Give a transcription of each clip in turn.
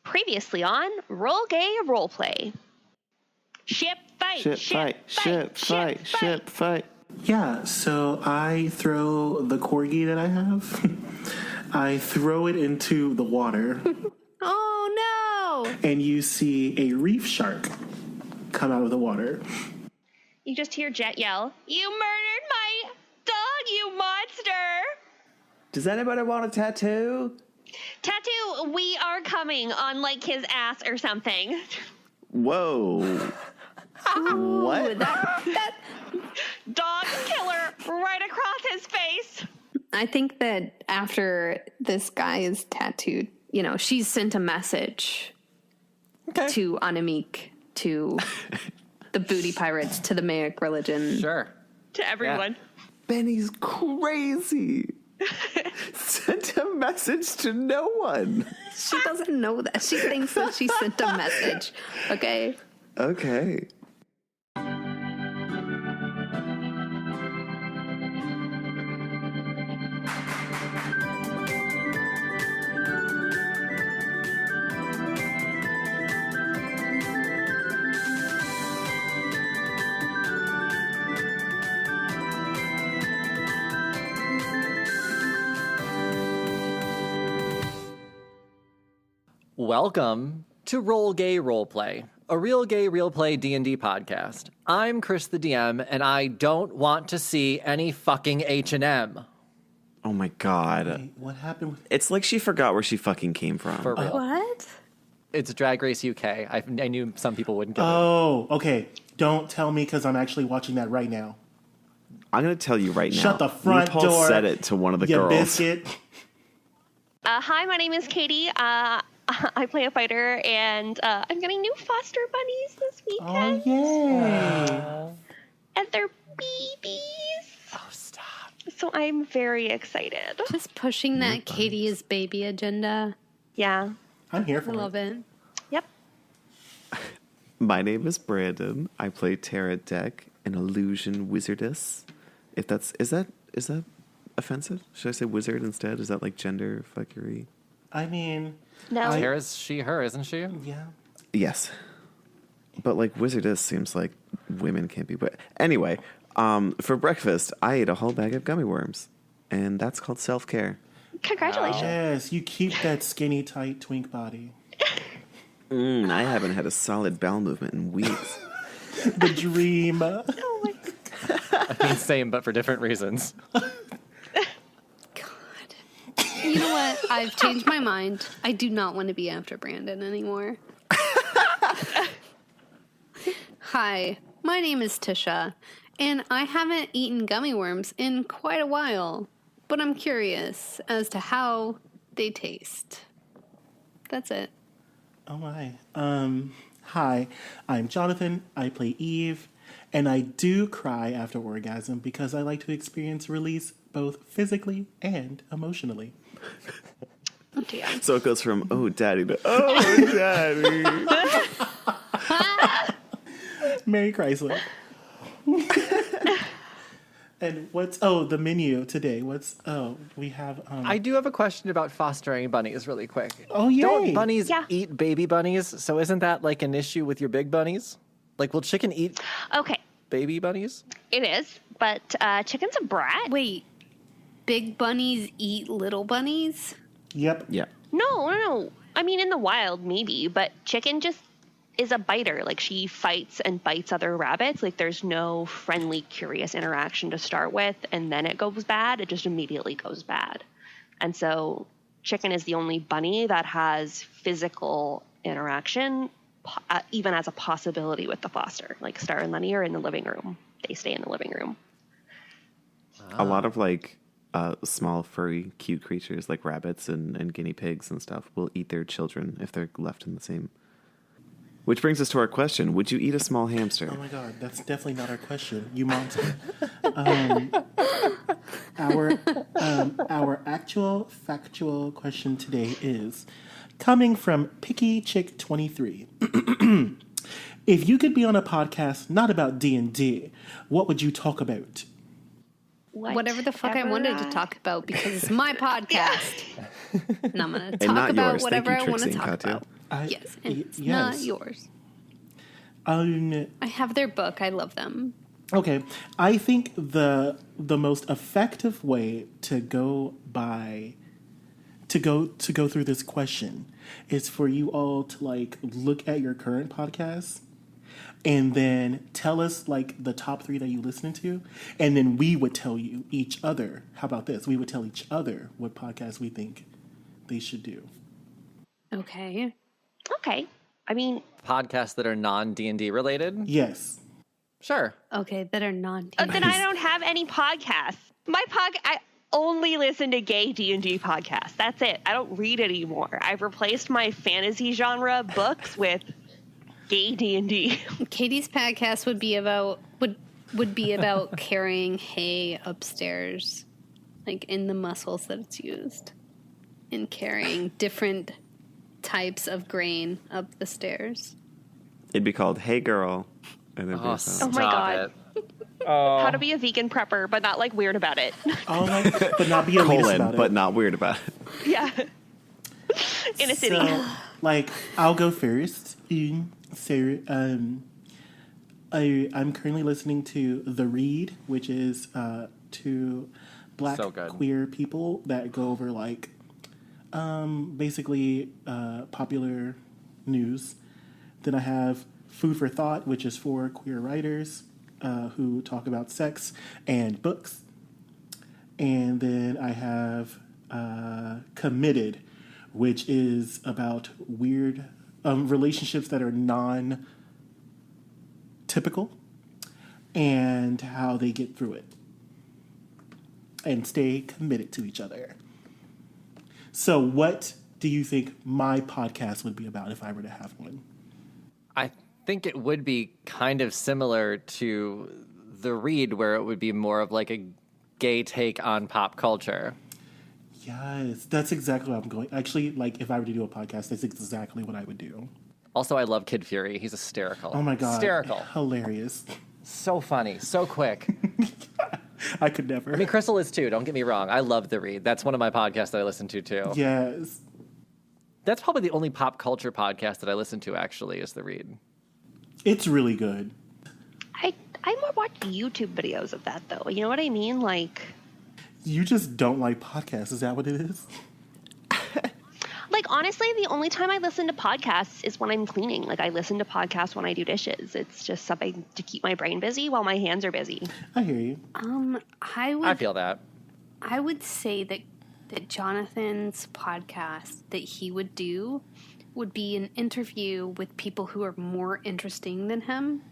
Previously on Roll Gay Roleplay. Ship fight. Yeah, so I throw the corgi that I have. I throw it into the water. Oh no! And you see a reef shark come out of the water. You just hear Jet yell, "You murdered my dog, you monster!" Does anybody want a tattoo? Tattoo, we are coming on like his ass or something. Whoa. What? That Dog killer right across his face. I think that after this guy is tattooed, she's sent a message to Anamik, to the booty pirates, to the Mayak religion. Sure. To everyone. Yeah. Benny's crazy. Sent a message to no one. She doesn't know that. She thinks that she sent a message. Okay? Okay. Welcome to Roll Gay Roleplay, a real gay real play D&D podcast. I'm Chris the DM, and I don't want to see any fucking H&M. Oh my god. Wait, what happened? It's like she forgot where she fucking came from. For real. What? It's Drag Race UK. I knew some people wouldn't get it. Oh, okay. Don't tell me because I'm actually watching that right now. I'm going to tell you right now. Shut the front RuPaul door. said it to one of the You girls. biscuit. Hi, my name is Katie. I play a fighter, and I'm getting new foster bunnies this weekend. Oh, yay. And they're babies. Oh, stop. So I'm very excited. Just pushing that Katie is baby agenda. Yeah. I'm here I for love it. Yep. My name is Brandon. I play Tara Deck, an illusion wizardess. Is that offensive? Should I say wizard instead? Is that like gender fuckery? I mean, No. Tara's she, her, isn't she? yeah. Yes. But like wizardess seems like women can't be. But anyway, for breakfast, I ate a whole bag of gummy worms. And that's called self-care. Congratulations. Yes, you keep that skinny, tight twink body. I haven't had a solid bowel movement in weeks. The dream. Oh my God. I mean, same, but for different reasons. You know what? I've changed my mind. I do not want to be after Brandon anymore. Hi, my name is Tisha, and I haven't eaten gummy worms in quite a while, but I'm curious as to how they taste. That's it. Oh my. Hi, I'm Jonathan. I play Eve, and I do cry after orgasm because I like to experience release both physically and emotionally. Oh, dear. So it goes from, oh, daddy, to, oh, daddy. Merry Chrysler. And the menu today. We have... I do have a question about fostering bunnies really quick. Oh, yay. Don't bunnies Yeah. eat baby bunnies? So isn't that like an issue with your big bunnies? Like, will chicken eat Okay. baby bunnies? It is, but chicken's a brat. Wait, big bunnies eat little bunnies? Yep. Yeah. No. I mean, in the wild, maybe, but chicken just is a biter. Like, she fights and bites other rabbits. Like, there's no friendly, curious interaction to start with, and then it goes bad. It just immediately goes bad. And so chicken is the only bunny that has physical interaction, even as a possibility with the foster. Like, Star and Lenny are in the living room. They stay in the living room. A lot of like small, furry, cute creatures like rabbits and guinea pigs and stuff will eat their children if they're left in the same. Which brings us to our question. Would you eat a small hamster? Oh my God, that's definitely not our question. You monster. Our actual factual question today is coming from Picky Chick 23. If you could be on a podcast not about D&D, what would you talk about? Whatever the fuck I wanted to talk about, because it's my podcast. And I'm going to And talk not about yours. whatever Thank you, I want to Trixie and talk Katya. about. Yes, and it's yes. not yours. I have their book. I love them. Okay, I think the most effective way to go through this question is for you all to like look at your current podcasts and then tell us like the top 3 that you listen to, and then we would tell you each other. How about this? We would tell each other what podcasts we think they should do. Okay. Okay. I mean, Podcasts that are non-D&D related? Yes. Sure. Okay, that are non then I don't have any podcasts. I only listen to gay D&D podcasts. That's it. I don't read anymore. I've replaced my fantasy genre books with gay D&D. Katie's podcast would be about carrying hay upstairs, like in the muscles that it's used, and carrying different types of grain up the stairs. It'd be called Hey Girl. And then Oh, Oh my God. How to be a vegan prepper, but not like weird about it. Oh my, but not be elitist about it. but not weird about it. Yeah. In a city. So, like, I'll go first. So, I'm currently listening to The Read, which is 2 black So good. queer people that go over like basically popular news. Then I have Food for Thought, which is 4 queer writers who talk about sex and books. And then I have Committed, which is about weird relationships that are non-typical and how they get through it and stay committed to each other. So what do you think my podcast would be about if I were to have one? I think it would be kind of similar to The Read, where it would be more of like a gay take on pop culture. Yes, that's exactly what I'm going. Actually, like if I were to do a podcast, that's exactly what I would do. Also, I love Kid Fury. He's hysterical. Oh my God. Hysterical. Hilarious. So funny. So quick. I could never. I mean, Crystal is too. Don't get me wrong. I love The Read. That's one of my podcasts that I listen to too. Yes. That's probably the only pop culture podcast that I listen to, actually, is The Read. It's really good. I more watch YouTube videos of that, though. You know what I mean? Like You just don't like podcasts. Is that what it is? honestly, the only time I listen to podcasts is when I'm cleaning. Like, I listen to podcasts when I do dishes. It's just something to keep my brain busy while my hands are busy. I hear you. I feel that. I would say that Jonathan's podcast that he would do would be an interview with people who are more interesting than him.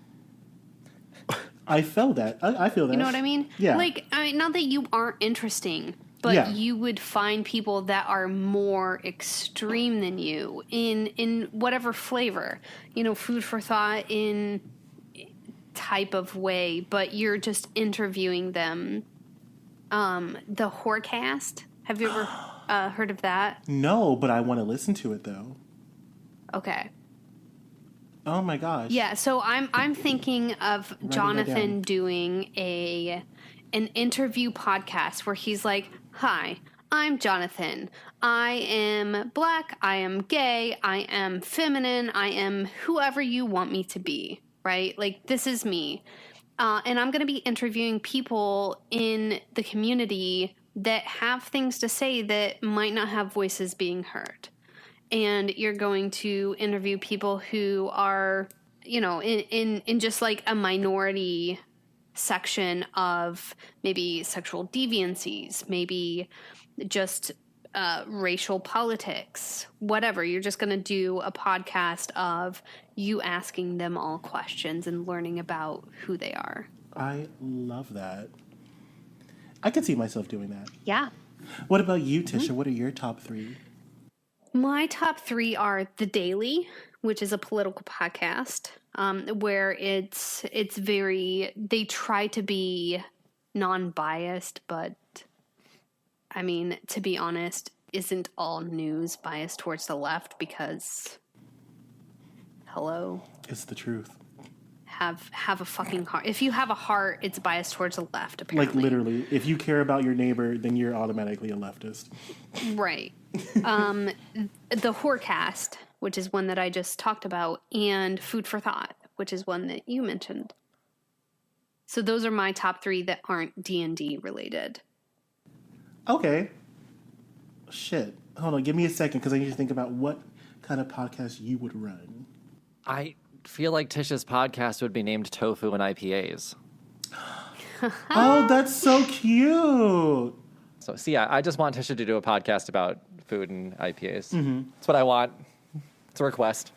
I felt that. I feel that. You know what I mean? Yeah. Like, I mean, not that you aren't interesting, but Yeah. you would find people that are more extreme than you in whatever flavor. You know, food for thought in type of way, but you're just interviewing them. The Whorecast. Have you ever heard of that? No, but I want to listen to it though. Okay. Oh my gosh. Yeah, so I'm thinking of that down. Jonathan doing an interview podcast where he's like, "Hi, I'm Jonathan. I am black, I am gay, I am feminine, I am whoever you want me to be," right? Like, this is me. And I'm going to be interviewing people in the community that have things to say that might not have voices being heard. And you're going to interview people who are, you know, in just like a minority section of maybe sexual deviancies, maybe just racial politics, whatever. You're just going to do a podcast of you asking them all questions and learning about who they are. I love that. I could see myself doing that. Yeah. What about you, Tisha? What are your top 3? My top 3 are The Daily, which is a political podcast, where it's very, they try to be non-biased, but I mean, to be honest, isn't all news biased towards the left? Because, hello, It's the truth. have a fucking heart. If you have a heart, it's biased towards the left, apparently. Like literally, if you care about your neighbor, then you're automatically a leftist. Right. The Whorecast, which is one that I just talked about, and Food for Thought, which is one that you mentioned. So those are my top 3 that aren't D&D related. Okay. Shit. Hold on, give me a second because I need to think about what kind of podcast you would run. I feel like Tisha's podcast would be named Tofu and IPAs. Oh, that's so cute. So, I just want Tisha to do a podcast about food and IPAs. That's what I want. It's a request.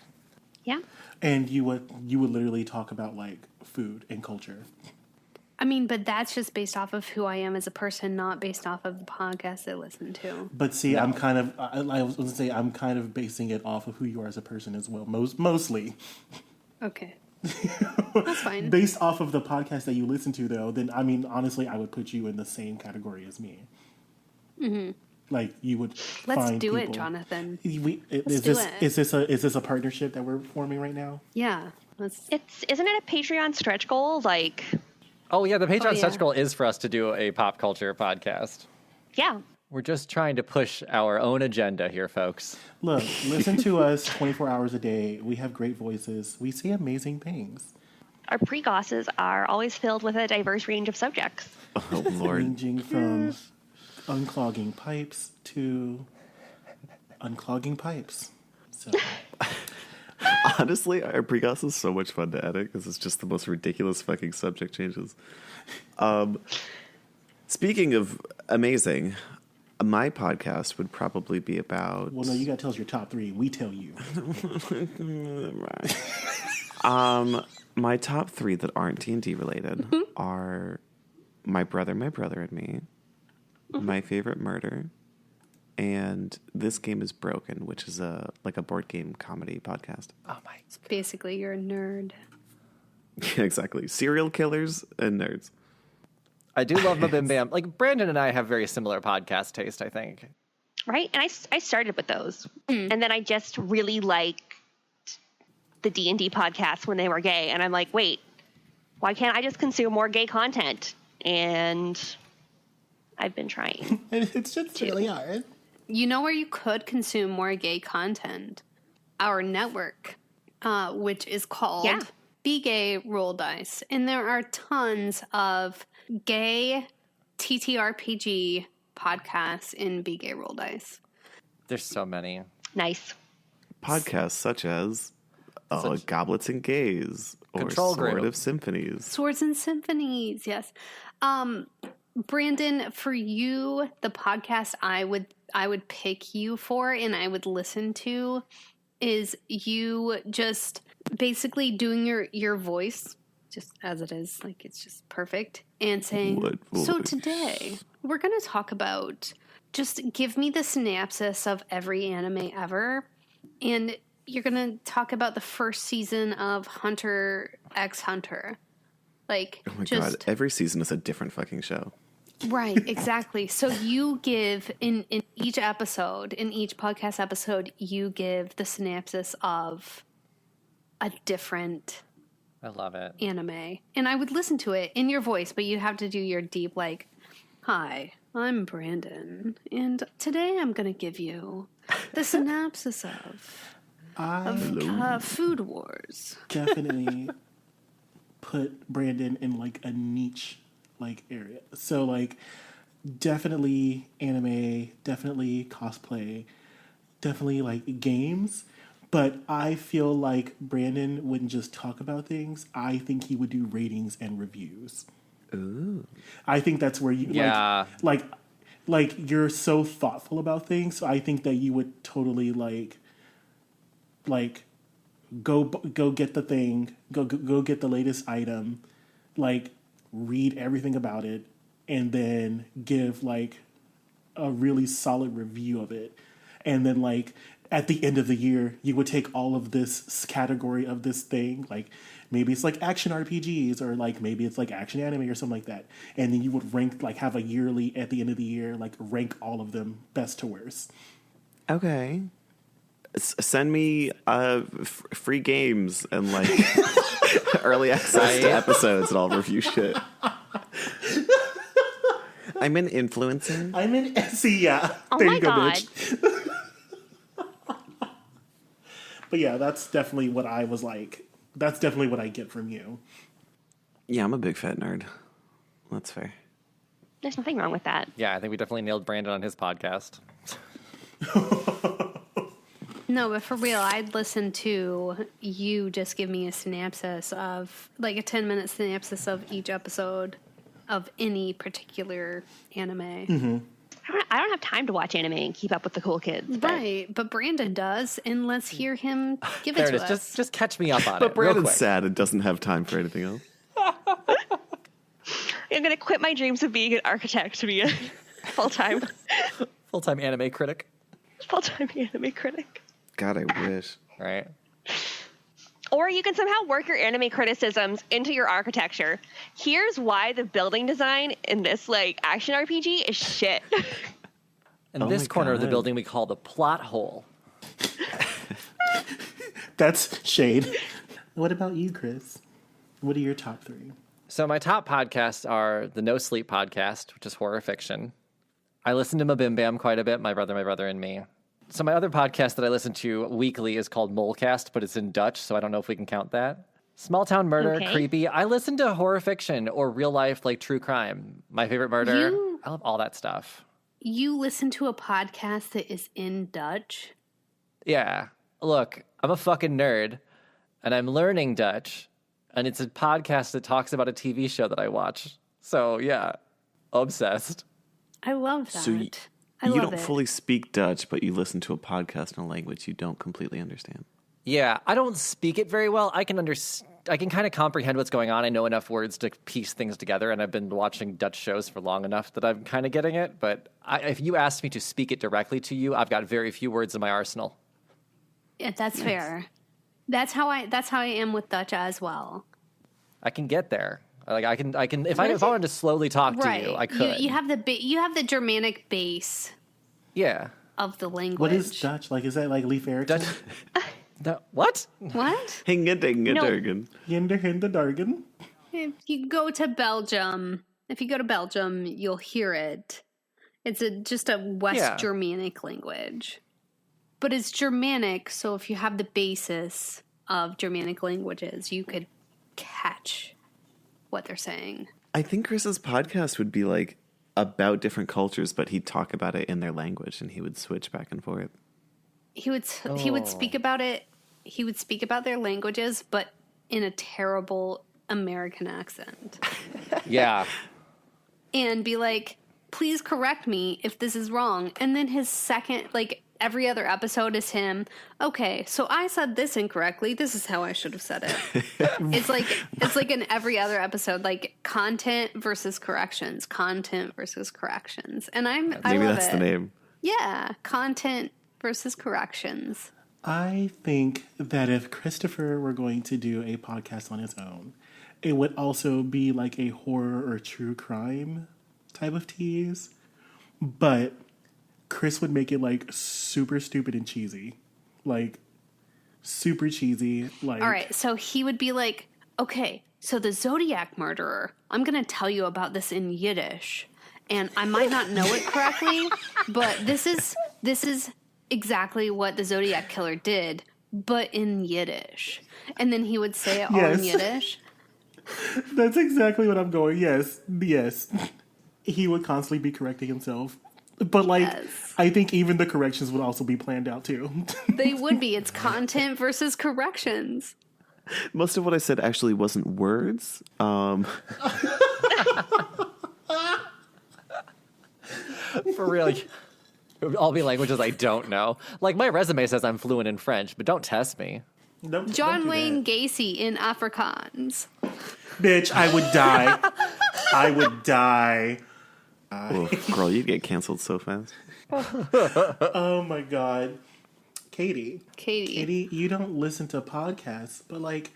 Yeah. And you would literally talk about like food and culture. I mean, but that's just based off of who I am as a person, not based off of the podcast I listen to. But see, I'm kind of I was going to say I'm kind of basing it off of who you are as a person as well. Mostly. Okay. That's fine. Based off of the podcast that you listen to, though, then I mean, honestly, I would put you in the same category as me. Mm-hmm. Like you would. Let's find do people. it, Jonathan. Is this a partnership that we're forming right now? Yeah. Isn't it a Patreon stretch goal? Like, Oh, yeah, the Patreon yeah. stretch goal is for us to do a pop culture podcast. yeah. We're just trying to push our own agenda here, folks. Look, listen to us 24 hours a day. We have great voices. We say amazing things. Our pre-gosses are always filled with a diverse range of subjects. Oh, Lord. Ranging from unclogging pipes to unclogging pipes. So, Honestly, our pregos is so much fun to edit because it's just the most ridiculous fucking subject changes. Speaking of amazing, my podcast would probably be about... well, no, you got to tell us your top 3. We tell you. My top 3 that aren't D&D related are My Brother and Me, My Favorite Murder, and This Game is Broken, which is a board game comedy podcast. Oh, my. Basically, you're a nerd. Yeah, exactly. Serial killers and nerds. I do love my Bim Bam. Like, Brandon and I have very similar podcast taste, I think. Right? And I started with those. And then I just really liked the D&D podcasts when they were gay. And I'm like, wait, why can't I just consume more gay content? And I've been trying. It's just really hard. You know where you could consume more gay content? Our network, which is called Yeah. Be Gay Roll Dice. And there are tons of gay TTRPG podcasts in Be Gay Roll Dice. There's so many. Nice. Podcasts such as Goblets and Gays or Control Sword Group. of Symphonies. Swords and Symphonies, yes. Brandon, for you, the podcast I would pick you for and I would listen to is you just basically doing your voice just as it is, like it's just perfect, and saying, What so voice? today we're going to talk about, just give me the synopsis of every anime ever, and you're going to talk about the first season of Hunter x Hunter. Like, Oh my just god, every season is a different fucking show. right, exactly. So you give in each episode, in each podcast episode, you give the synopsis of a different I love it. anime. And I would listen to it in your voice, but you have to do your deep, like, hi, I'm Brandon, and today I'm going to give you the synopsis of Food Wars. Definitely put Brandon in like a niche like area. So like definitely anime, definitely cosplay, definitely like games. But I feel like Brandon wouldn't just talk about things. I think he would do ratings and reviews. Ooh. I think that's where you Yeah. like you're so thoughtful about things. So I think that you would totally like go get the thing, go get the latest item, like read everything about it, and then give like a really solid review of it. And then like at the end of the year, you would take all of this category of this thing, like maybe it's like action RPGs or like maybe it's like action anime or something like that. And then you would rank, like have a yearly at the end of the year, like rank all of them best to worst. Okay. Send me free games and like early access to episodes and I'll review shit. I'm an influencer. I'm in see, yeah. Oh There my you go, God. bitch. But yeah, that's definitely what I was like. That's definitely what I get from you. Yeah, I'm a big fat nerd. That's fair. There's nothing wrong with that. Yeah, I think we definitely nailed Brandon on his podcast. No, but for real, I'd listen to you just give me a synopsis of, like a 10-minute synopsis of each episode of any particular anime. Mm-hmm. I don't have time to watch anime and keep up with the cool kids. But Right, but Brandon does, and let's hear him give it There it to is. us. Just catch me up on But it real Brandon's quick. sad and doesn't have time for anything else. I'm going to quit my dreams of being an architect to be a full-time Full-time anime critic. anime critic. God, I wish. Right. Or you can somehow work your anime criticisms into your architecture. Here's why the building design in this like action RPG is shit. And Oh this my corner of the God. building we call the plot hole. That's shade. What about you, Chris? What are your top 3? So my top podcasts are the No Sleep podcast, which is horror fiction. I listen to Mabim Bam quite a bit, my brother, and me. So my other podcast that I listen to weekly is called Molecast, but it's in Dutch, so I don't know if we can count that. Small Town Murder, Okay. Creepy. I listen to horror fiction or real life, like true crime. My Favorite Murder. You- I love all that stuff. You listen to a podcast that is in Dutch? Yeah. Look, I'm a fucking nerd, and I'm learning Dutch, and it's a podcast that talks about a TV show that I watch. So, yeah, obsessed. I love that. So I you love don't it. fully speak Dutch, but you listen to a podcast in a language you don't completely understand. Yeah, I don't speak it very well. I can kind of comprehend what's going on. I know enough words to piece things together, and I've been watching Dutch shows for long enough that I'm kind of getting it. But if you asked me to speak it directly to you, I've got very few words in my arsenal. Yeah, that's fair. That's how I am with Dutch as well. I can get there. Like I can if I wanted to slowly talk Right. to you, I could. You have the Germanic base Yeah. of the language. What is Dutch? Like, is that like Leif Erikson? Dutch. No, what? What? Hinga-dinga-durgan. Yinder Hinda Dargan? If you go to Belgium, you'll hear it. It's just a West Yeah. Germanic language. But it's Germanic, so if you have the basis of Germanic languages, you could catch what they're saying. I think Chris's podcast would be like about different cultures, but he'd talk about it in their language and he would switch back and forth. He would speak about it. He would speak about their languages, but in a terrible American accent, Yeah. and be like, "Please correct me if this is wrong." And then his second, like every other episode, is him. Okay, so I said this incorrectly. This is how I should have said it. It's like in every other episode, like content versus corrections, and I Maybe love that's it. the name. Yeah, content versus corrections. I think that if Christopher were going to do a podcast on his own, it would also be like a horror or true crime type of tease. But Chris would make it like super stupid and cheesy. Like super cheesy. Like All right, so he would be like, okay, so the Zodiac murderer, I'm going to tell you about this in Yiddish. And I might not know it correctly, but this is exactly what the Zodiac killer did, but in Yiddish. And then he would say it all in Yes. Yiddish. That's exactly what I'm going. Yes. He would constantly be correcting himself. But like Yes. I think even the corrections would also be planned out too. They would be. It's content versus corrections. Most of what I said actually wasn't words. For real. It would all be languages I don't know. Like my resume says I'm fluent in French, but don't test me. Don't John do Wayne that. Gacy in Afrikaans. Bitch, I would die. I would die. Oof, girl, you'd get canceled so fast. Oh my god. Katie, you don't listen to podcasts, but like,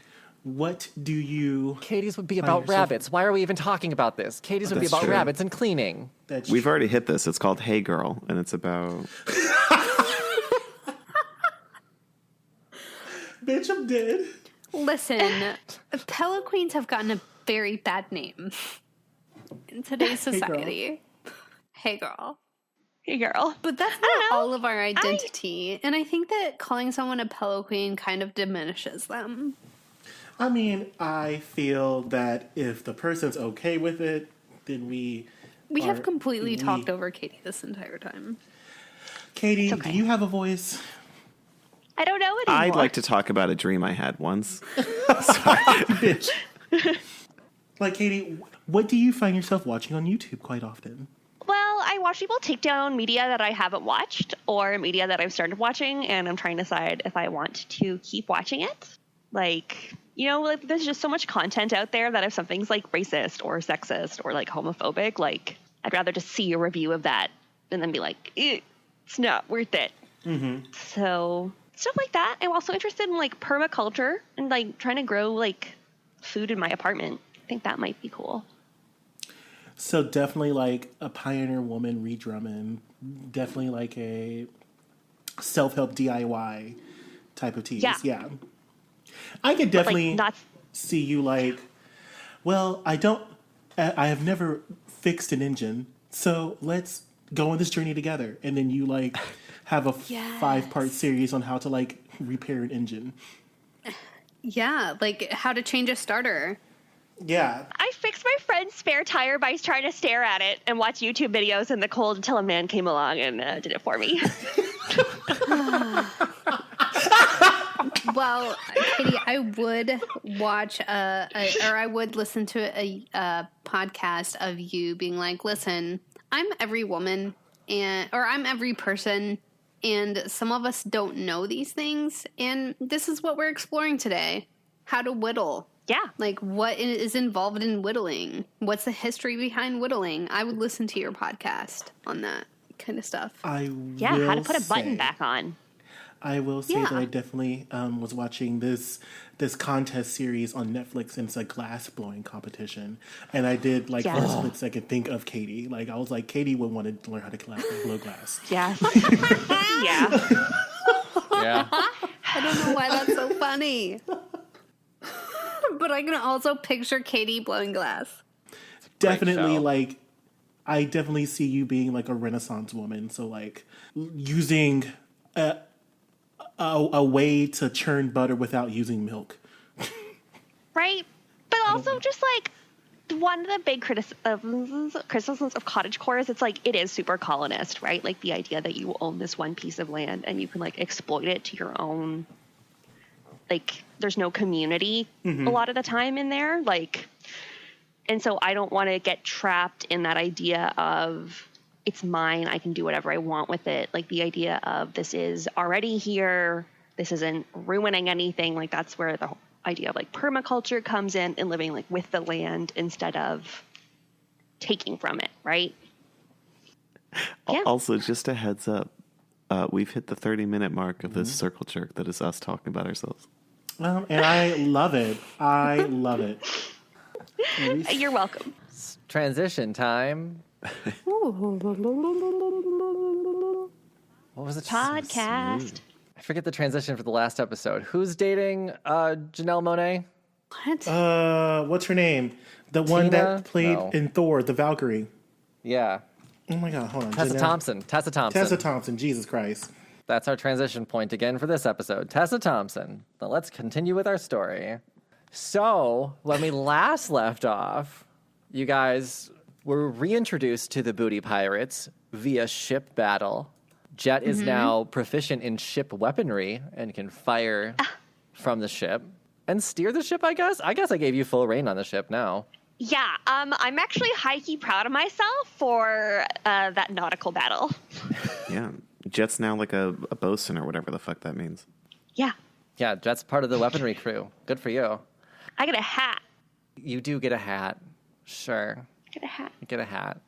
what do you... Katie's would be Find about yourself- rabbits. Why are we even talking about this? Katie's would be That's about true. rabbits and cleaning. That We've already hit this. It's called Hey Girl, and it's about... Bitch, I'm dead. Listen, Pillow Queens have gotten a very bad name in today's girl. society. Hey, girl. Hey, girl. But that's don't not know. all of our identity. And I think that calling someone a pillow queen kind of diminishes them. I mean, I feel that if the person's okay with it, then we have completely talked over Katie this entire time. Katie, It's okay. do you have a voice? I don't know anymore. I'd like to talk about a dream I had once. Bitch. Like, Katie, what do you find yourself watching on YouTube quite often? Well, I watch people take down media that I haven't watched or media that I've started watching, and I'm trying to decide if I want to keep watching it. Like, like there's just so much content out there that if something's like racist or sexist or like homophobic, like I'd rather just see a review of that and then be like, it's not worth it. Mm-hmm. So stuff like that. I'm also interested in like permaculture and like trying to grow like food in my apartment. I think that might be cool. So definitely like a pioneer woman, Ree Drummond. Definitely like a self-help DIY type of tease. Yeah. I could definitely see you like, well, I have never fixed an engine, so let's go on this journey together. And then you like have a 5-part series on how to like repair an engine. Yeah, like how to change a starter. Yeah. I fixed my friend's spare tire by trying to stare at it and watch YouTube videos in the cold until a man came along and did it for me. Well, Katie, I would watch or I would listen to a podcast of you being like, listen, I'm every woman or I'm every person, and some of us don't know these things, and this is what we're exploring today. How to whittle. Yeah. Like, what is involved in whittling? What's the history behind whittling? I would listen to your podcast on that kind of stuff. How to put a button back on. I will say that I definitely was watching this contest series on Netflix, and it's a glass blowing competition. And I did like for a split second think of Katie. Like I was like, Katie would want to learn how to blow glass. Yeah. Yeah. I don't know why that's so funny. But I can also picture Katie blowing glass. Definitely, like, I definitely see you being like a Renaissance woman. So like using a way to churn butter without using milk. Right? But also just like one of the big criticisms of cottagecore is it's like it is super colonist, right? Like the idea that you own this one piece of land and you can like exploit it to your own, like there's no community a lot of the time in there. Like, and so I don't want to get trapped in that idea of it's mine, I can do whatever I want with it. Like the idea of this is already here, this isn't ruining anything. Like that's where the idea of like permaculture comes in and living like with the land instead of taking from it, right? Yeah. Also, just a heads up, we've hit the 30-minute mark of this circle jerk that is us talking about ourselves. And I love it. I love it. You're welcome. Transition time. What was it? Podcast. I forget the transition for the last episode. Who's dating Janelle Monáe? What? What's her name? The one that played in Thor, the Valkyrie. Yeah. Oh my God, hold on. Tessa Thompson. Tessa Thompson, Jesus Christ. That's our transition point again for this episode. Tessa Thompson. Now let's continue with our story. So, when we last left off, you guys were reintroduced to the booty pirates via ship battle. Jet is now proficient in ship weaponry and can fire from the ship and steer the ship, I guess. I guess I gave you full reign on the ship now. Yeah, I'm actually high-key proud of myself for that nautical battle. Yeah. Jet's now like a bosun or whatever the fuck that means. Yeah. Yeah, Jet's part of the weaponry crew. Good for you. I get a hat. You do get a hat. Sure. I get a hat. Get a hat.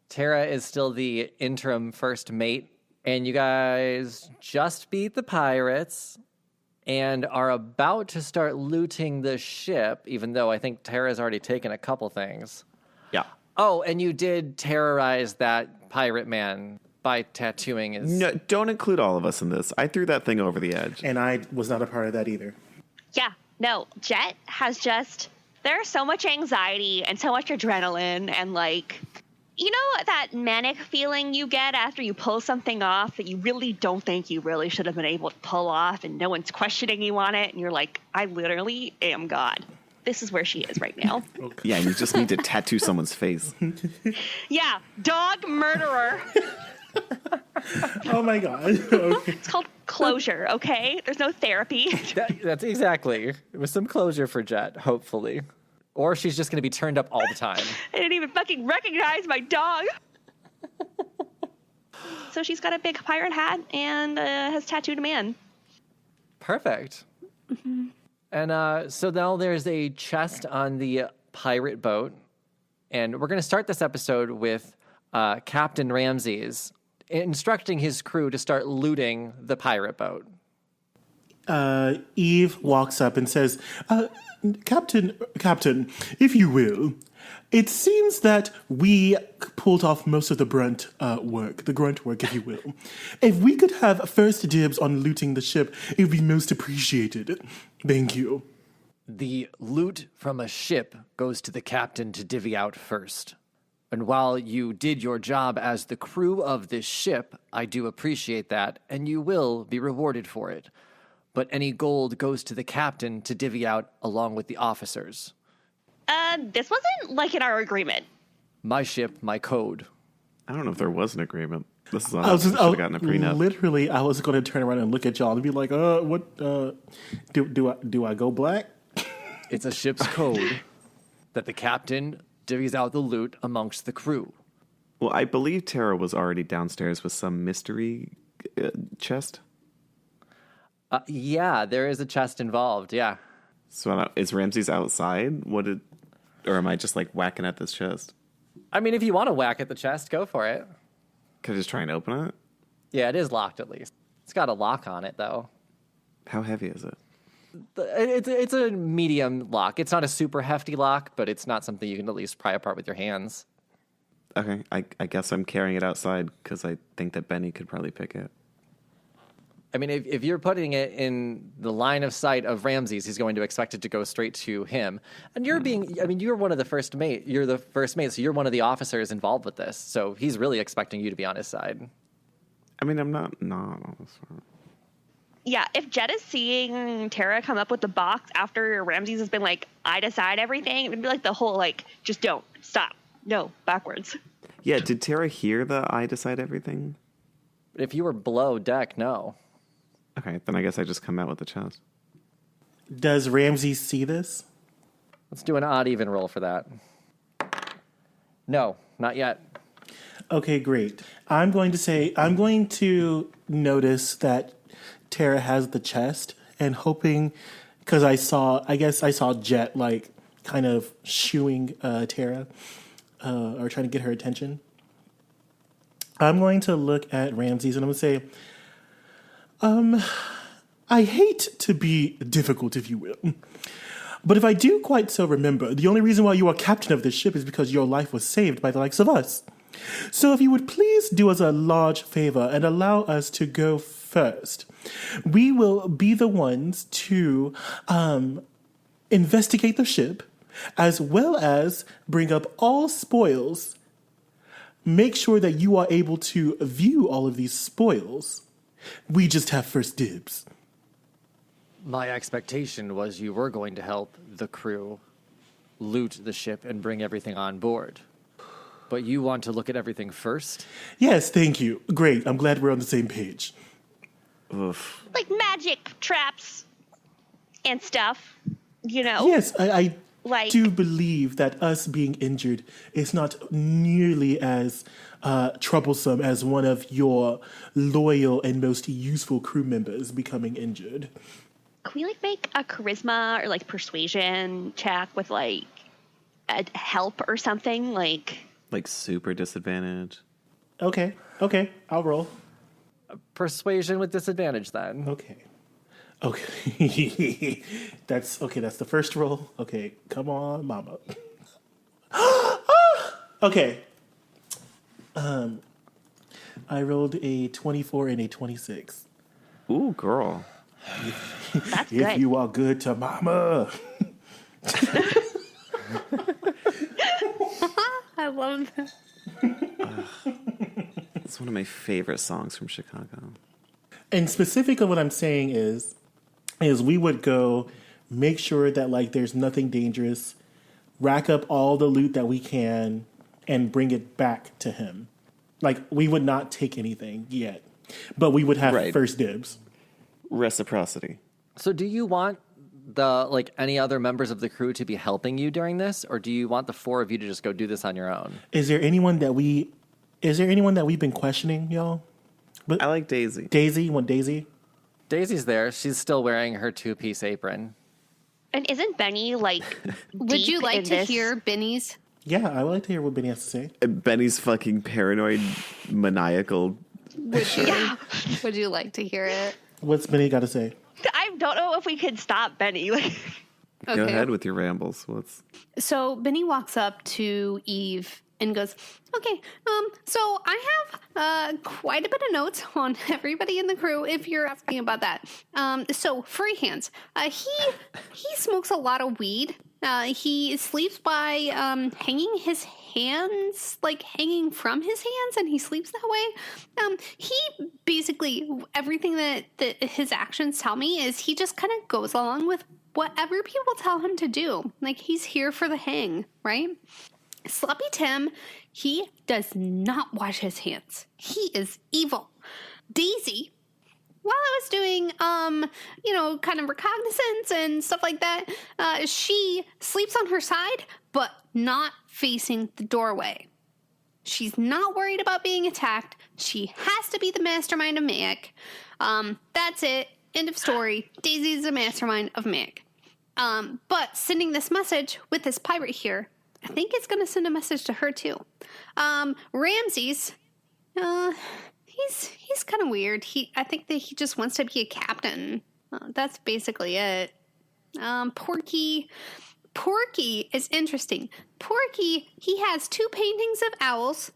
Tara is still the interim first mate, and you guys just beat the pirates and are about to start looting the ship, even though I think Tara's already taken a couple things. Yeah. Oh, and you did terrorize that pirate man by tattooing his... No, don't include all of us in this. I threw that thing over the edge. And I was not a part of that either. Yeah. No, Jet has just... There's so much anxiety and so much adrenaline and, like, You know that manic feeling you get after you pull something off that you really don't think you really should have been able to pull off and no one's questioning you on it and you're like, I literally am God. This is where she is right now. Yeah, you just need to tattoo someone's face. Yeah, dog murderer. Oh my god. Okay. It's called closure, okay? There's no therapy. That's exactly. With some closure for Jet, hopefully. Or she's just going to be turned up all the time. I didn't even fucking recognize my dog. So she's got a big pirate hat and has tattooed a man. Perfect. Mm-hmm. And so now there's a chest on the pirate boat. And we're going to start this episode with Captain Ramses instructing his crew to start looting the pirate boat. Eve walks up and says, Captain, if you will, it seems that we pulled off most of the grunt work, if you will. If we could have first dibs on looting the ship, it would be most appreciated. Thank you. The loot from a ship goes to the captain to divvy out first. And while you did your job as the crew of this ship, I do appreciate that, and you will be rewarded for it. But any gold goes to the captain to divvy out along with the officers. This wasn't like in our agreement. My ship, my code. I don't know if there was an agreement. This is I should have gotten a prenup. Literally, I was going to turn around and look at y'all and be like, what, do I go black? It's a ship's code that the captain divvies out the loot amongst the crew. Well, I believe Tara was already downstairs with some mystery chest. Yeah, there is a chest involved, yeah. So is Ramses outside? Or am I just like whacking at this chest? I mean, if you want to whack at the chest, go for it. Could I just try and open it? Yeah, it is locked at least. It's got a lock on it, though. How heavy is it? It's a medium lock. It's not a super hefty lock, but it's not something you can at least pry apart with your hands. Okay, I guess I'm carrying it outside because I think that Benny could probably pick it. I mean, if you're putting it in the line of sight of Ramses, he's going to expect it to go straight to him. And you're one of the first mate. You're the first mate, so you're one of the officers involved with this. So he's really expecting you to be on his side. I mean, I'm not on this one. Yeah, if Jet is seeing Tara come up with the box after Ramses has been like, I decide everything, it'd be like the whole, like, just don't, stop, no, backwards. Yeah, did Tara hear the I decide everything? If you were below deck, no. Okay, then I guess I just come out with the chest. Does Ramses see this? Let's do an odd even roll for that. No, not yet. Okay, great. I'm going to notice that Tara has the chest and hoping, because I saw Jet like kind of shooing Tara or trying to get her attention. I'm going to look at Ramses and I'm going to say, I hate to be difficult, if you will. But if I do quite so remember, the only reason why you are captain of this ship is because your life was saved by the likes of us. So if you would please do us a large favor and allow us to go first, we will be the ones to investigate the ship as well as bring up all spoils. Make sure that you are able to view all of these spoils. We just have first dibs. My expectation was you were going to help the crew loot the ship and bring everything on board. But you want to look at everything first? Yes, thank you. Great. I'm glad we're on the same page. Oof. Like magic traps and stuff, you know? Yes, I Like- do believe that us being injured is not nearly as troublesome as one of your loyal and most useful crew members becoming injured. Can we like make a charisma or like persuasion check with like a help or something? Like super disadvantage. Okay, I'll roll. Persuasion with disadvantage, then. Okay. That's the first roll. Okay, come on, mama. Okay. I rolled a 24 and a 26. Ooh, girl. that's If good. you are good to mama. I love that. It's one of my favorite songs from Chicago. And specifically what I'm saying is we would go make sure that like there's nothing dangerous, rack up all the loot that we can, and bring it back to him. Like, we would not take anything yet, but we would have first dibs. Reciprocity. So do you want any other members of the crew to be helping you during this, or do you want the four of you to just go do this on your own? Is there anyone that we've been questioning, y'all? But I like Daisy. Daisy? You want Daisy? Daisy's there. She's still wearing her two-piece apron. And isn't Benny, like, Would you like to hear Benny's? Yeah, I would like to hear what Benny has to say. Benny's fucking paranoid, maniacal. Would you like to hear it? What's Benny got to say? I don't know if we could stop Benny. Okay. Go ahead with your rambles. So Benny walks up to Eve and goes, okay, so I have quite a bit of notes on everybody in the crew, if you're asking about that. So Free Hands, he smokes a lot of weed. He sleeps by hanging his hands, like hanging from his hands, and he sleeps that way. He basically, everything that his actions tell me is he just kind of goes along with whatever people tell him to do. Like, he's here for the hang, right? Sloppy Tim, he does not wash his hands. He is evil. Daisy, while I was doing, kind of reconnaissance and stuff like that, she sleeps on her side, but not facing the doorway. She's not worried about being attacked. She has to be the mastermind of Mick. That's it. End of story. Daisy's the mastermind of Mick. But sending this message with this pirate here, I think it's going to send a message to her too. Ramses, he's kind of weird. I think that he just wants to be a captain. That's basically it. Porky is interesting. Porky, he has 2 paintings of owls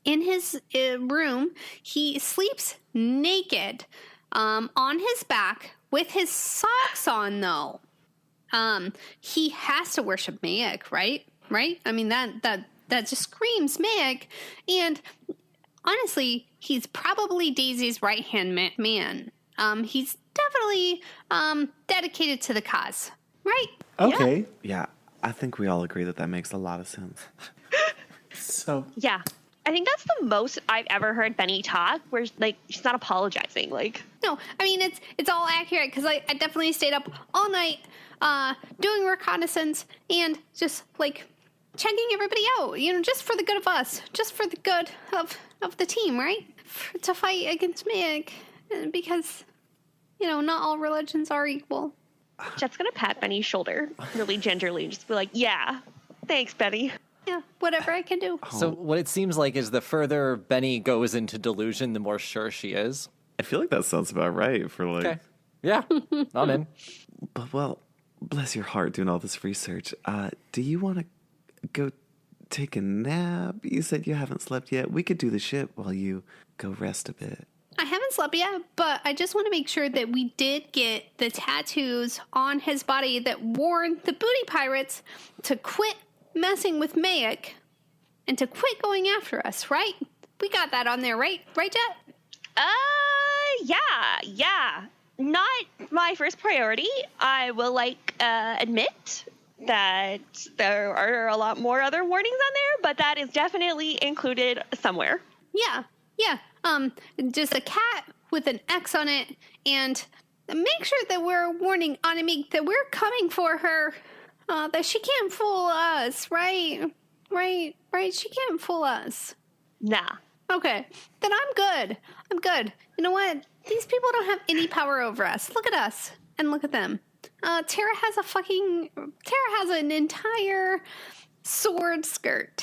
in his room. He sleeps naked on his back with his socks on, though. He has to worship Mayak, right? I mean, that just screams Mayak. And honestly, he's probably Daisy's right-hand man. He's definitely dedicated to the cause, right? Okay. Yeah, I think we all agree that makes a lot of sense. So Yeah. I think that's the most I've ever heard Benny talk, where, like, she's not apologizing. Like, No, I mean, it's all accurate, because I definitely stayed up all night doing reconnaissance and just, like, checking everybody out, just for the good of us, just for the good of the team, right? To fight against Mick, because, not all religions are equal. Jet's gonna pat Benny's shoulder really gingerly and just be like, yeah, thanks, Benny. Yeah, whatever I can do. So what it seems like is the further Benny goes into delusion, the more sure she is. I feel like that sounds about right for like. Okay. Yeah, I'm in. But well, bless your heart doing all this research. Do you want to go take a nap? You said you haven't slept yet. We could do the ship while you go rest a bit. I haven't slept yet, but I just want to make sure that we did get the tattoos on his body that warned the booty pirates to quit messing with Mayak and to quit going after us, right? We got that on there, right? Right, Jet? Yeah. Not my first priority. I will, admit that there are a lot more other warnings on there, but that is definitely included somewhere. Yeah. Just a cat with an X on it, and make sure that we're warning Anamik that we're coming for her, that she can't fool us, right? Right, she can't fool us. Nah. Okay, then I'm good. You know what? These people don't have any power over us. Look at us, and look at them. Tara has an entire sword skirt.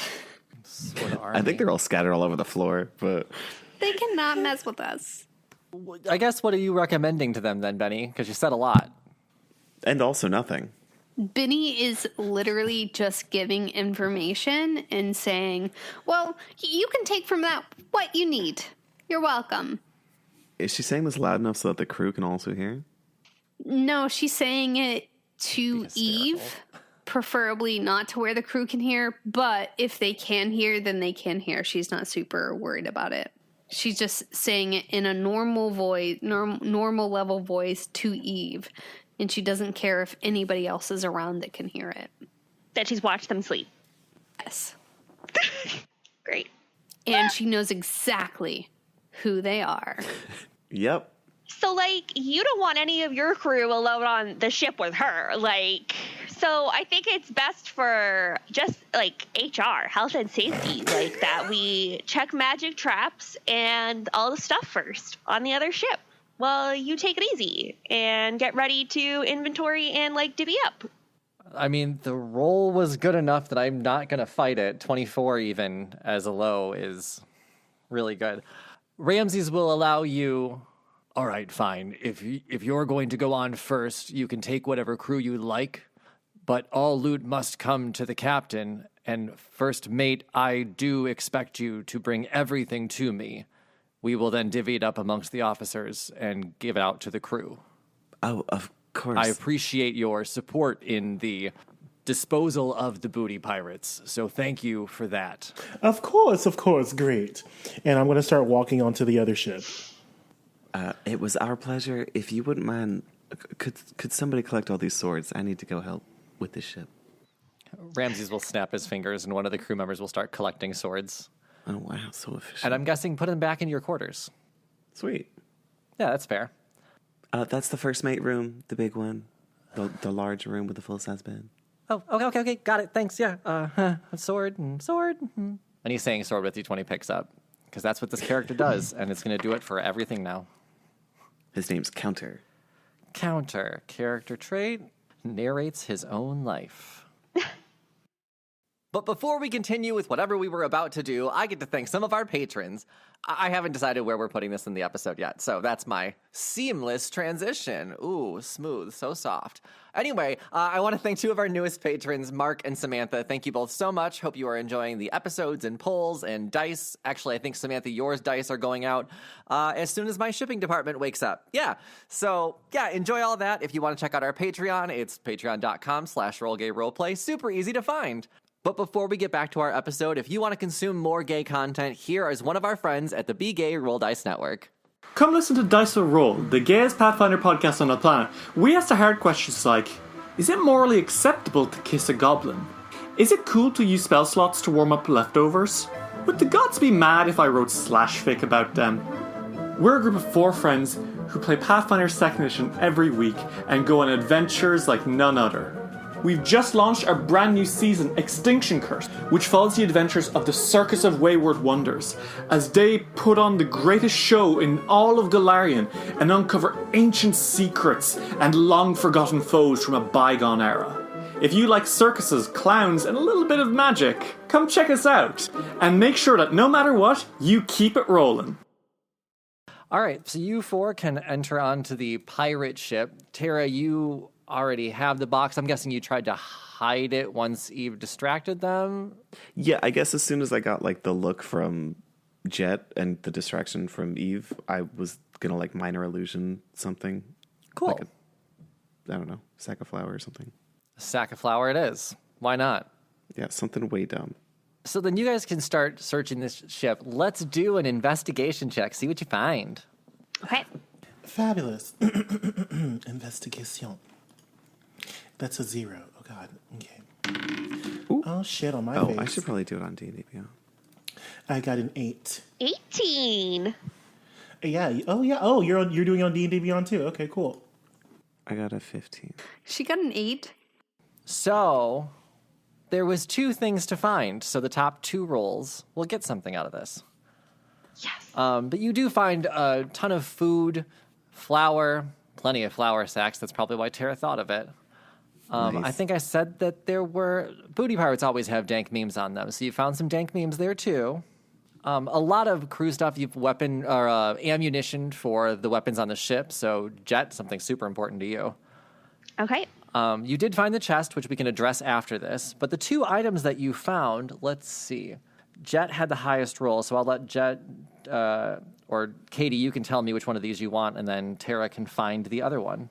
I think they're all scattered all over the floor, but They cannot mess with us. I guess what are you recommending to them then, Benny? Because you said a lot. And also nothing. Benny is literally just giving information and saying, well, you can take from that what you need. You're welcome. Is she saying this loud enough so that the crew can also hear? No, she's saying it to Eve, preferably not to where the crew can hear, but if they can hear, then they can hear. She's not super worried about it. She's just saying it in a normal voice, normal level voice to Eve, and she doesn't care if anybody else is around that can hear it. That she's watched them sleep. Yes. Great. And she knows exactly who they are. Yep. So, like, you don't want any of your crew alone on the ship with her. Like, so I think it's best for just, like, HR, health and safety, like, that we check magic traps and all the stuff first on the other ship. Well, you take it easy and get ready to inventory and, like, divvy up. I mean, the roll was good enough that I'm not going to fight it. 24 even as a low is really good. Ramses will allow you... All right, fine. If you're going to go on first, you can take whatever crew you like, but all loot must come to the captain. And first mate, I do expect you to bring everything to me. We will then divvy it up amongst the officers and give it out to the crew. Oh, of course. I appreciate your support in the disposal of the booty pirates, so thank you for that. Of course, great. And I'm going to start walking onto the other ship. It was our pleasure. If you wouldn't mind, could somebody collect all these swords? I need to go help with this ship. Ramses will snap his fingers, and one of the crew members will start collecting swords. Oh, wow, so efficient. And I'm guessing put them back in your quarters. Sweet. Yeah, that's fair. That's the first mate room, the big one. The large room with the full-size bed. Oh, okay, got it, thanks, yeah. Sword. And he's saying sword with you when he picks up, because that's what this character does, and it's going to do it for everything now. His name's Counter. Counter, character trait, narrates his own life. But before we continue with whatever we were about to do, I get to thank some of our patrons. I haven't decided where we're putting this in the episode yet, so that's my seamless transition. Ooh, smooth, so soft. Anyway, I want to thank two of our newest patrons, Mark and Samantha. Thank you both so much. Hope you are enjoying the episodes and polls and dice. Actually, I think, Samantha, yours dice are going out as soon as my shipping department wakes up. Yeah, so yeah, enjoy all that. If you want to check out our Patreon, it's patreon.com/rollgayroleplay. Super easy to find. But before we get back to our episode, if you want to consume more gay content, here is one of our friends at the Be Gay Roll Dice Network. Come listen to Dice Will Roll, the gayest Pathfinder podcast on the planet. We ask the hard questions like, is it morally acceptable to kiss a goblin? Is it cool to use spell slots to warm up leftovers? Would the gods be mad if I wrote /fic about them? We're a group of 4 friends who play Pathfinder 2nd Edition every week and go on adventures like none other. We've just launched our brand new season, Extinction Curse, which follows the adventures of the Circus of Wayward Wonders, as they put on the greatest show in all of Golarion and uncover ancient secrets and long-forgotten foes from a bygone era. If you like circuses, clowns, and a little bit of magic, come check us out, and make sure that no matter what, you keep it rolling. All right, so you 4 can enter onto the pirate ship. Tara, you already have the box. I'm guessing you tried to hide it once Eve distracted them? Yeah, I guess as soon as I got, like, the look from Jet and the distraction from Eve, I was gonna, like, minor illusion something. Cool. Like I don't know, sack of flour or something. A sack of flour it is. Why not? Yeah, something way dumb. So then you guys can start searching this ship. Let's do an investigation check. See what you find. Okay. Fabulous. Investigation. That's a 0. Oh, God. Okay. Ooh. Oh, shit, on my face. I should probably do it on D&D. Yeah. I got an 8. 18. Yeah. Oh, yeah. Oh, you're doing it on D&D Beyond too. Okay, cool. I got a 15. She got an 8. So there was 2 things to find. So the top 2 rolls will get something out of this. Yes. But you do find a ton of food, flour, plenty of flour sacks. That's probably why Tara thought of it. Nice. I think I said that there were... Booty pirates always have dank memes on them, so you found some dank memes there, too. A lot of crew stuff. You've weapon or ammunition for the weapons on the ship, so Jet, something super important to you. Okay. You did find the chest, which we can address after this, but the 2 items that you found, let's see. Jet had the highest roll, so I'll let Jet... or Katie, you can tell me which one of these you want, and then Tara can find the other one.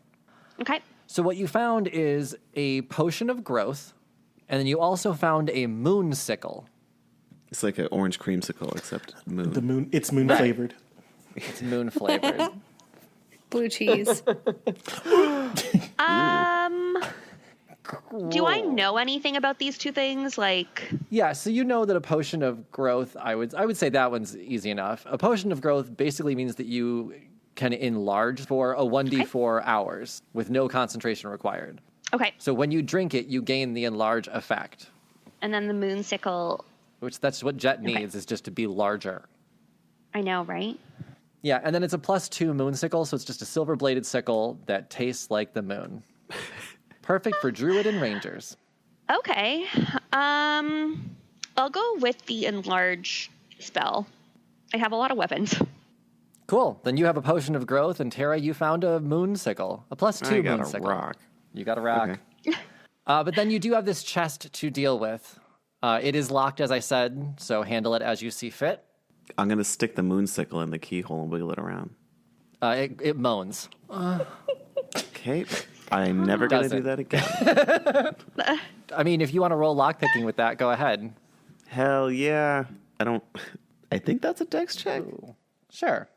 Okay. So what you found is a potion of growth, And then you also found a moonsicle. It's like an orange creamsicle, except moon. It's moon flavored. It's moon flavored. Blue cheese. Do I know anything about these two things? Like, Yeah, so you know that a potion of growth, I would say that one's easy enough. A potion of growth basically means that you can enlarge for a 1d4 hours with no concentration required. okay. So when you drink it, you gain the enlarge effect, And then the moonsicle, which that's what Jet needs, is just to be larger. I know, right? Yeah, and then it's a +2 moonsicle, so it's just a silver-bladed sickle that tastes like the moon. Perfect for druid and rangers. Okay. I'll go with the enlarge spell. I have a lot of weapons. Cool. Then you have a potion of growth, and Tara, you found a moonsicle, a +2 I got moonsicle. a rock. You got a rock. Okay. But then you do have this chest to deal with. It is locked, as I said, so handle it as you see fit. I'm going to stick the moonsicle in the keyhole and wiggle it around. It moans. Okay. I'm never going to do that again. I mean, if you want to roll lockpicking with that, go ahead. Hell yeah. I think that's a dex check. Sure.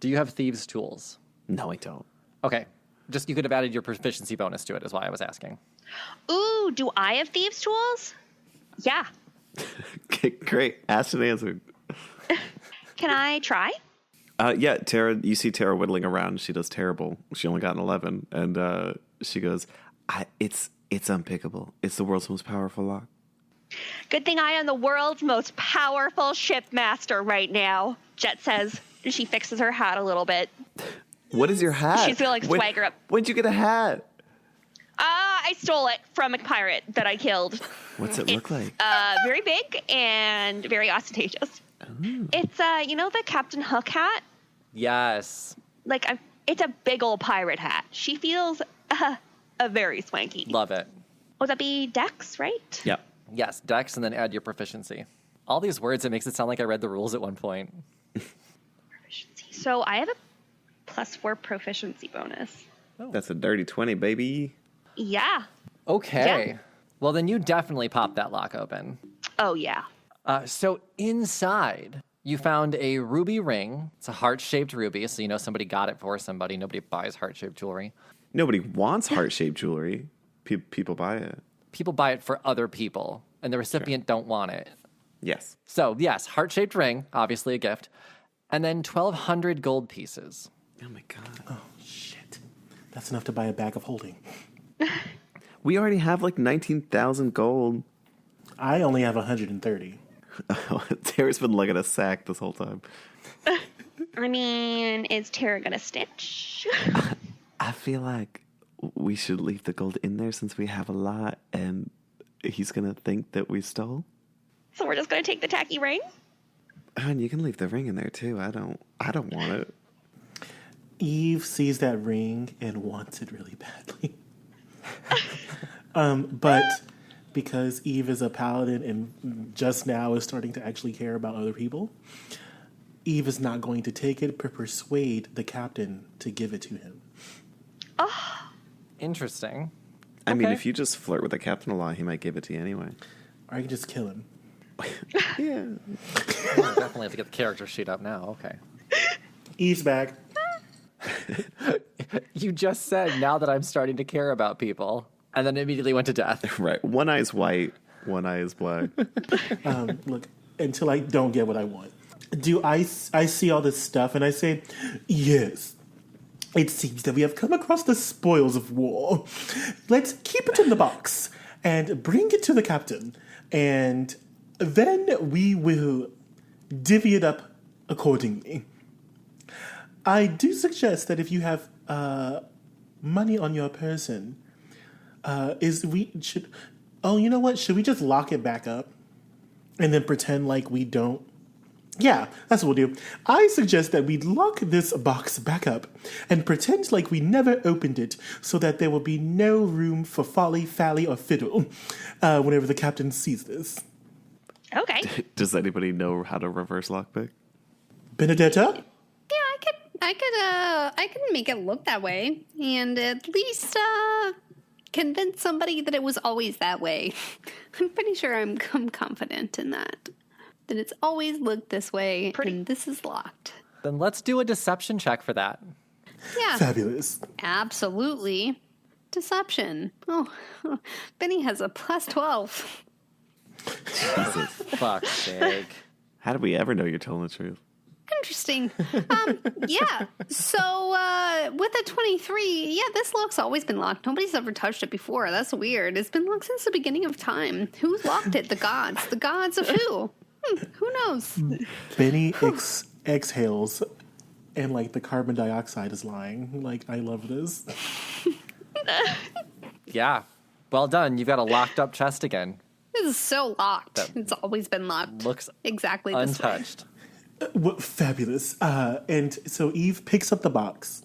Do you have thieves' tools? No, I don't. Okay. Just you could have added your proficiency bonus to it, is why I was asking. Ooh, do I have thieves' tools? Yeah. Okay, great. Asked and answered. Can I try? Yeah, Tara, you see Tara whittling around. She does terrible. She only got an 11. And she goes, it's unpickable. It's the world's most powerful lock. Good thing I am the world's most powerful shipmaster right now, Jet says. She fixes her hat a little bit. What is your hat? She's gonna, like, swagger up. When'd you get a hat? I stole it from a pirate that I killed. What's it look like? Very big and very ostentatious. Ooh. It's, the Captain Hook hat? Yes. It's a big old pirate hat. She feels a very swanky. Love it. Would that be Dex, right? Yep. Yes, dex, and then add your proficiency. All these words, it makes it sound like I read the rules at one point. Proficiency. So I have a +4 proficiency bonus. That's a dirty 20, baby. Yeah. Okay. Yeah. Well, then you definitely pop that lock open. Oh, yeah. So inside, you found a ruby ring. It's a heart-shaped ruby, so you know somebody got it for somebody. Nobody buys heart-shaped jewelry. Nobody wants heart-shaped jewelry. People buy it. People buy it for other people, and the recipient don't want it. Yes. So, yes, heart-shaped ring, obviously a gift. And then 1,200 gold pieces. Oh, my God. Oh, shit. That's enough to buy a bag of holding. We already have like 19,000 gold. I only have 130. Tara's been lugging a sack this whole time. I mean, is Tara gonna stitch? I feel like we should leave the gold in there since we have a lot, and he's gonna think that we stole. So we're just gonna take the tacky ring? And you can leave the ring in there too. I don't want it. Eve sees that ring and wants it really badly. But because Eve is a paladin and just now is starting to actually care about other people, Eve is not going to take it, but persuade the captain to give it to him. Oh, Interesting. I mean, Okay. if you just flirt with the captain a lot, he might give it to you anyway. Or I can just kill him. Yeah. I definitely have to get the character sheet up now. Okay. Eve's back. You just said, now that I'm starting to care about people, and then immediately went to death. Right. One eye is white, one eye is black. Look, until I don't get what I want. I see all this stuff and I say, yes, it seems that we have come across the spoils of war. Let's keep it in the box and bring it to the captain. And then we will divvy it up accordingly. I do suggest that if you have money on your person, you know what? Should we just lock it back up and then pretend like we don't? Yeah, that's what we'll do. I suggest that we lock this box back up and pretend like we never opened it so that there will be no room for folly, fally, or fiddle whenever the captain sees this. okay. Does anybody know how to reverse lockpick? Benedetta? Yeah, I could make it look that way, and at least convince somebody that it was always that way. I'm pretty sure I'm confident in that. That it's always looked this way, and this is locked. Then let's do a deception check for that. Yeah. Fabulous. Absolutely. Deception. Oh, Benny has a plus 12. Jesus fuck's sake. How did we ever know you're telling the truth? Interesting. Yeah. So with a 23, yeah, this lock's always been locked. Nobody's ever touched it before. That's weird. It's been locked since the beginning of time. Who's locked it? The gods. The gods of who? Who knows? Benny exhales, and like the carbon dioxide is lying. Like, I love this. Yeah. Well done. You've got a locked up chest again. This is so locked. It's always been locked. Looks exactly this way. untouched. Fabulous. And so Eve picks up the box,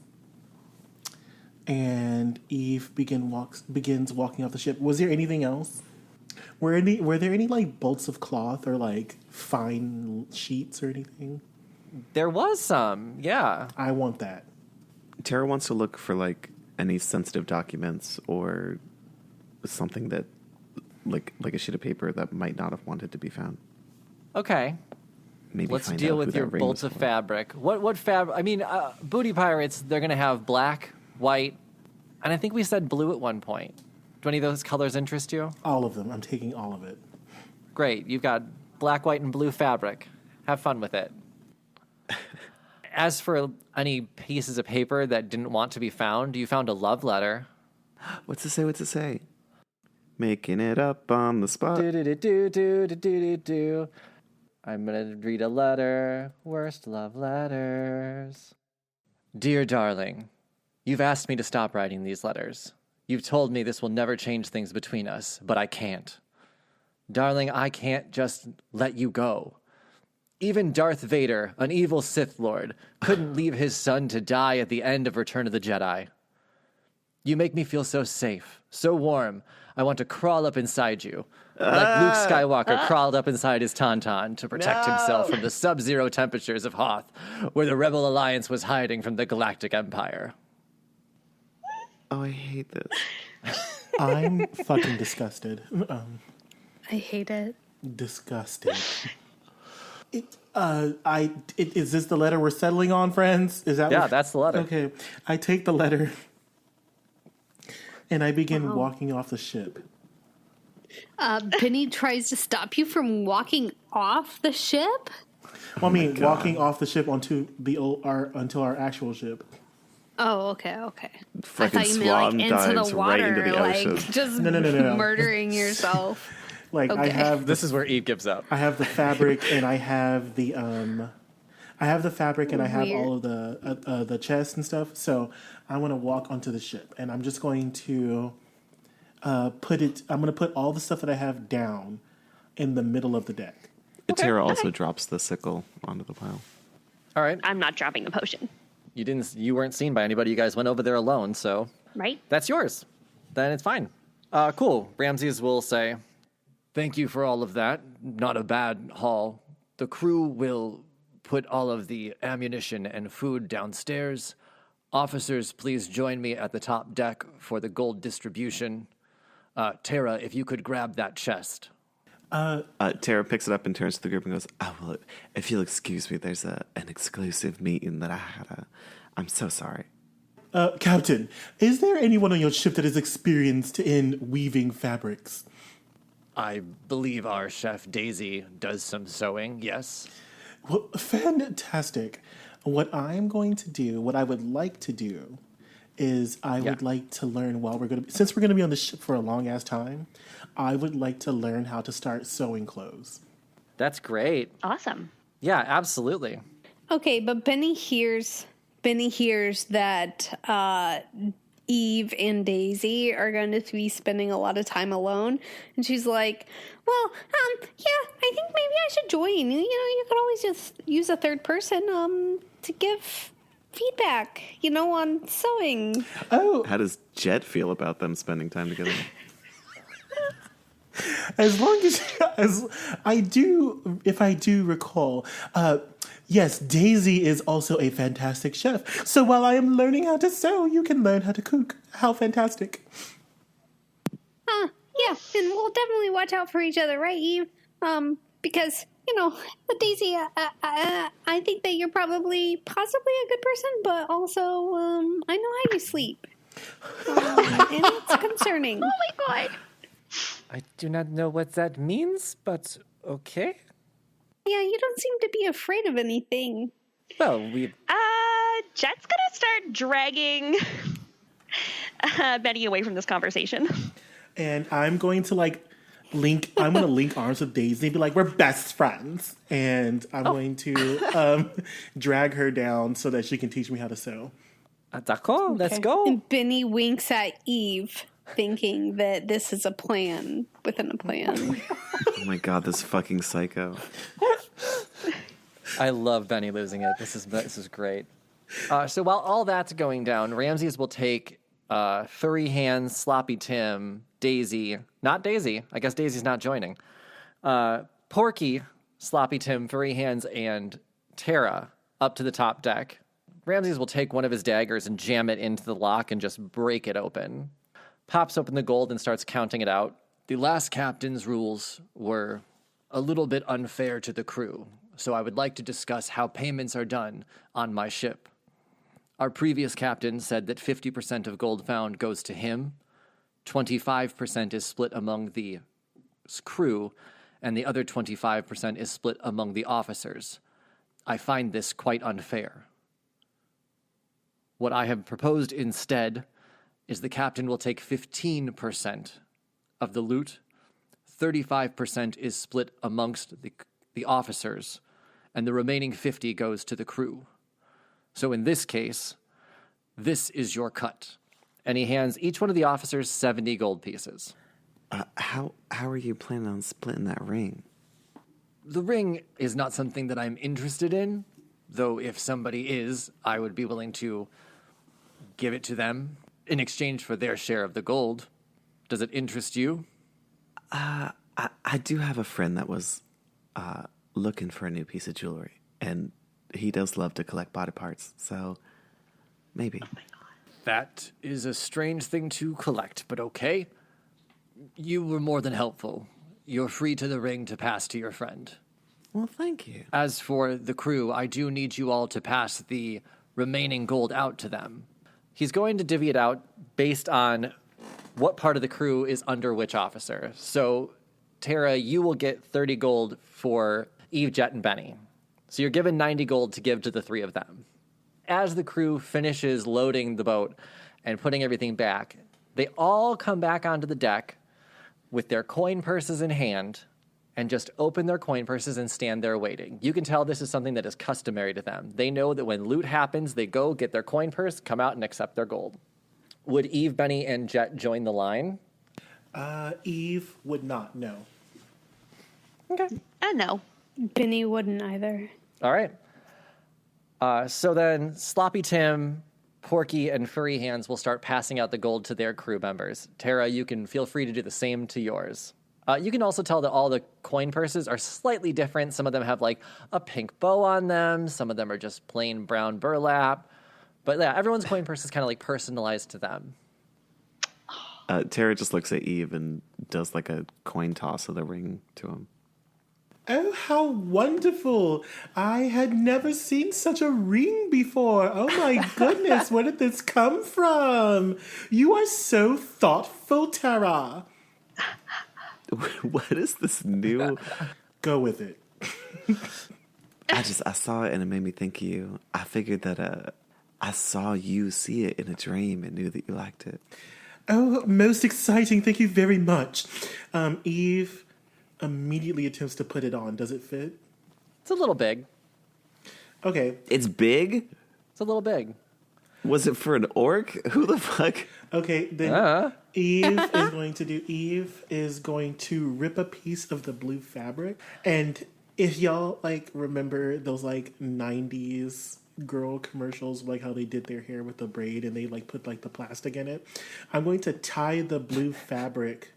and Eve begins walking off the ship. Was there anything else? Were there any like bolts of cloth or like fine sheets or anything? There was some, yeah. I want that. Tara wants to look for like any sensitive documents or something that like a sheet of paper that might not have wanted to be found. Okay. Maybe Let's find deal out who with that your ring bolts was of for. fabric. What fabric? I mean, booty pirates, they're going to have black, white, and I think we said blue at one point. Do any of those colors interest you? All of them. I'm taking all of it. Great. You've got black, white, and blue fabric. Have fun with it. As for any pieces of paper that didn't want to be found, you found a love letter. What's it say? What's it say? Making it up on the spot. Do. I'm going to read a letter. Worst love letters. Dear darling, you've asked me to stop writing these letters. You've told me this will never change things between us, but I can't. Darling, I can't just let you go. Even Darth Vader, an evil Sith Lord, couldn't leave his son to die at the end of Return of the Jedi. You make me feel so safe, so warm. I want to crawl up inside you. Like Luke Skywalker crawled up inside his Tauntaun to protect himself from the sub-zero temperatures of Hoth, where the Rebel Alliance was hiding from the Galactic Empire. Oh, I hate this. I'm fucking disgusted. I hate it. Disgusted. Is this the letter we're settling on, friends? Is that? Yeah, that's the letter. Okay. I take the letter, and I begin walking off the ship. Penny tries to stop you from walking off the ship? Well, I mean, walking off the ship onto until our actual ship. Oh, okay. Fucking I thought you meant swan like dives into the water, right into the like ocean. just No. murdering yourself. Like Okay. I have This is where Eve gives up. I have the fabric, and I have the I have the fabric, and I have Weird. all of the chest and stuff. So I want to walk onto the ship, and I'm just going to I'm going to put all the stuff that I have down in the middle of the deck. Tara also drops the sickle onto the pile. All right. I'm not dropping the potion, You weren't seen by anybody. You guys went over there alone, so right? that's yours. Then it's fine. Cool. Ramses will say, thank you for all of that. Not a bad haul. The crew will put all of the ammunition and food downstairs. Officers, please join me at the top deck for the gold distribution. Tara, if you could grab that chest. Tara picks it up and turns to the group and goes, "Oh, well, if you'll excuse me, there's an exclusive meeting that I had. I'm so sorry." Captain, is there anyone on your ship that is experienced in weaving fabrics? I believe our chef Daisy does some sewing, yes? Well, fantastic. What I would like to do, is I would like to learn since we're going to be on the ship for a long ass time, I would like to learn how to start sewing clothes. That's great. Awesome. Yeah, absolutely. Okay, but Benny hears that Eve and Daisy are going to be spending a lot of time alone, and she's like, "Well, yeah, I think maybe I should join. You know, you could always just use a third person to give feedback, on sewing." Oh, How does Jet feel about them spending time together? as long as I do, if I do recall, yes, Daisy is also a fantastic chef. So while I am learning how to sew, you can learn how to cook. How fantastic. Yeah, and we'll definitely watch out for each other, right, Eve? Because, Daisy, I think that you're possibly a good person, but also, I know how you sleep. And it's concerning. Oh my god. I do not know what that means, but okay. Yeah, you don't seem to be afraid of anything. Well, Jet's gonna start dragging Betty away from this conversation. And I'm going to link arms with Daisy and be like, we're best friends. And I'm going to drag her down so that she can teach me how to sew. d'accord, let's go. And Benny winks at Eve, thinking that this is a plan within a plan. Oh my god, this fucking psycho. I love Benny losing it. This is great. So while all that's going down, Ramses will take Furry Hands, Sloppy Tim, Daisy. Not Daisy. I guess Daisy's not joining. Porky, Sloppy Tim, Furry Hands, and Tara up to the top deck. Ramses will take one of his daggers and jam it into the lock and just break it open. Pops open the gold and starts counting it out. The last captain's rules were a little bit unfair to the crew, so I would like to discuss how payments are done on my ship. Our previous captain said that 50% of gold found goes to him, 25% is split among the crew, and the other 25% is split among the officers. I find this quite unfair. What I have proposed instead is the captain will take 15% of the loot, 35% is split amongst the officers, and the remaining 50 goes to the crew. So in this case, this is your cut. And he hands each one of the officers 70 gold pieces. How are you planning on splitting that ring? The ring is not something that I'm interested in, though if somebody is, I would be willing to give it to them in exchange for their share of the gold. Does it interest you? I do have a friend that was looking for a new piece of jewelry, and he does love to collect body parts, so maybe. Oh my God. That is a strange thing to collect, but okay. You were more than helpful. You're free to the ring to pass to your friend. Well, thank you. As for the crew, I do need you all to pass the remaining gold out to them. He's going to divvy it out based on what part of the crew is under which officer. So, Tara, you will get 30 gold for Eve, Jet, and Benny. So you're given 90 gold to give to the three of them. As the crew finishes loading the boat and putting everything back, they all come back onto the deck with their coin purses in hand and just open their coin purses and stand there waiting. You can tell this is something that is customary to them. They know that when loot happens, they go get their coin purse, come out, and accept their gold. Would Eve, Benny, and Jet join the line? Eve would not, no. Okay. No. Benny wouldn't either. All right. So then Sloppy Tim, Porky, and Furry Hands will start passing out the gold to their crew members. Tara, you can feel free to do the same to yours. You can also tell that all the coin purses are slightly different. Some of them have like a pink bow on them. Some of them are just plain brown burlap. But yeah, everyone's coin purse is kind of like personalized to them. Tara just looks at Eve and does like a coin toss of the ring to him. Oh, how wonderful. I had never seen such a ring before. Oh my goodness, where did this come from? You are so thoughtful, Tara. What is this new? Go with it. I saw it and it made me think of you. I figured that I saw you see it in a dream and knew that you liked it. Oh, most exciting. Thank you very much. Eve immediately attempts to put it on. Does it fit? It's a little big. Okay. It's big? It's a little big. Was it for an orc? Who the fuck? Okay, then Eve is going to rip a piece of the blue fabric. And if y'all remember those 90s girl commercials, how they did their hair with the braid and they put the plastic in it, I'm going to tie the blue fabric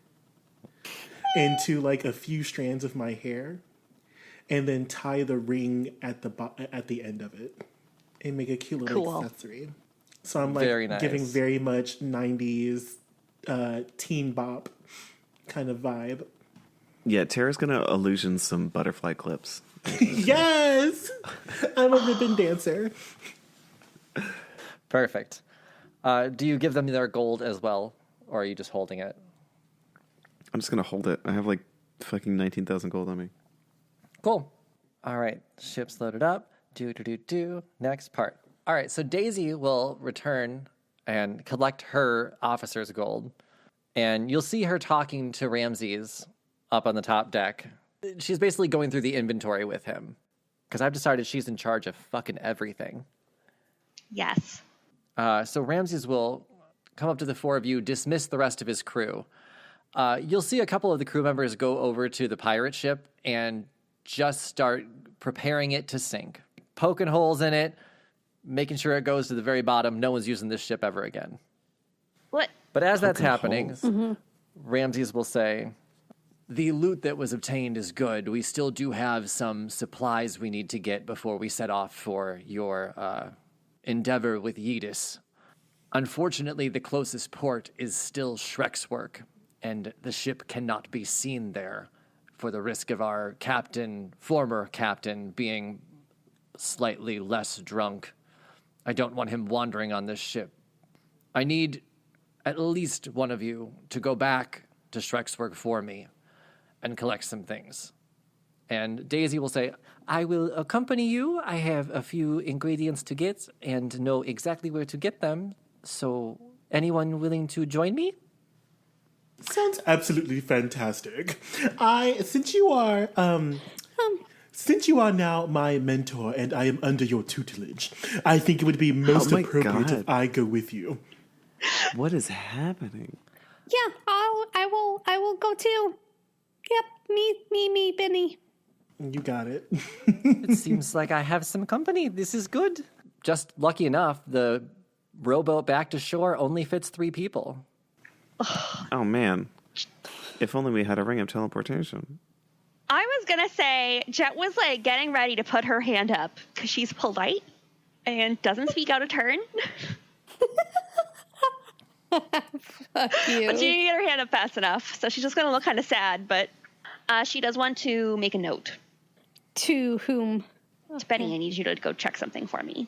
into a few strands of my hair and then tie the ring at the end of it and make a cute little accessory. So I'm Very nice. giving very much 90s teen bop kind of vibe. Yeah, Tara's gonna illusion some butterfly clips. Yes! I'm a ribbon dancer. Perfect. Do you give them their gold as well, or are you just holding it? I'm just gonna hold it. I have like fucking 19,000 gold on me. Cool. All right, ship's loaded up. Next part. All right, so Daisy will return and collect her officer's gold, and you'll see her talking to Ramses up on the top deck. She's basically going through the inventory with him, because I've decided she's in charge of fucking everything. Yes. So Ramses will come up to the four of you, dismiss the rest of his crew. You'll see a couple of the crew members go over to the pirate ship and just start preparing it to sink. Poking holes in it, making sure it goes to the very bottom. No one's using this ship ever again. What? But as that's Poking happening, holes. Ramses will say, the loot that was obtained is good. We still do have some supplies we need to get before we set off for your endeavor with Yidis. Unfortunately, the closest port is still Shrek's work, and the ship cannot be seen there for the risk of our former captain, being slightly less drunk. I don't want him wandering on this ship. I need at least one of you to go back to Shrek's work for me and collect some things. And Daisy will say, I will accompany you. I have a few ingredients to get and know exactly where to get them. So, anyone willing to join me? Sounds absolutely fantastic. Since you are now my mentor and I am under your tutelage, I think it would be most my appropriate God. if I go with you. What is happening? Yeah, I will go too. Yep, me, Benny. You got it. It seems like I have some company. This is good. Just lucky enough, the rowboat back to shore only fits 3 people. Oh man. If only we had a ring of teleportation. I was going to say, Jet was like getting ready to put her hand up because she's polite and doesn't speak out of turn. Fuck you. But she didn't get her hand up fast enough. So she's just going to look kind of sad. But she does want to make a note. To whom? To Benny, I need you to go check something for me.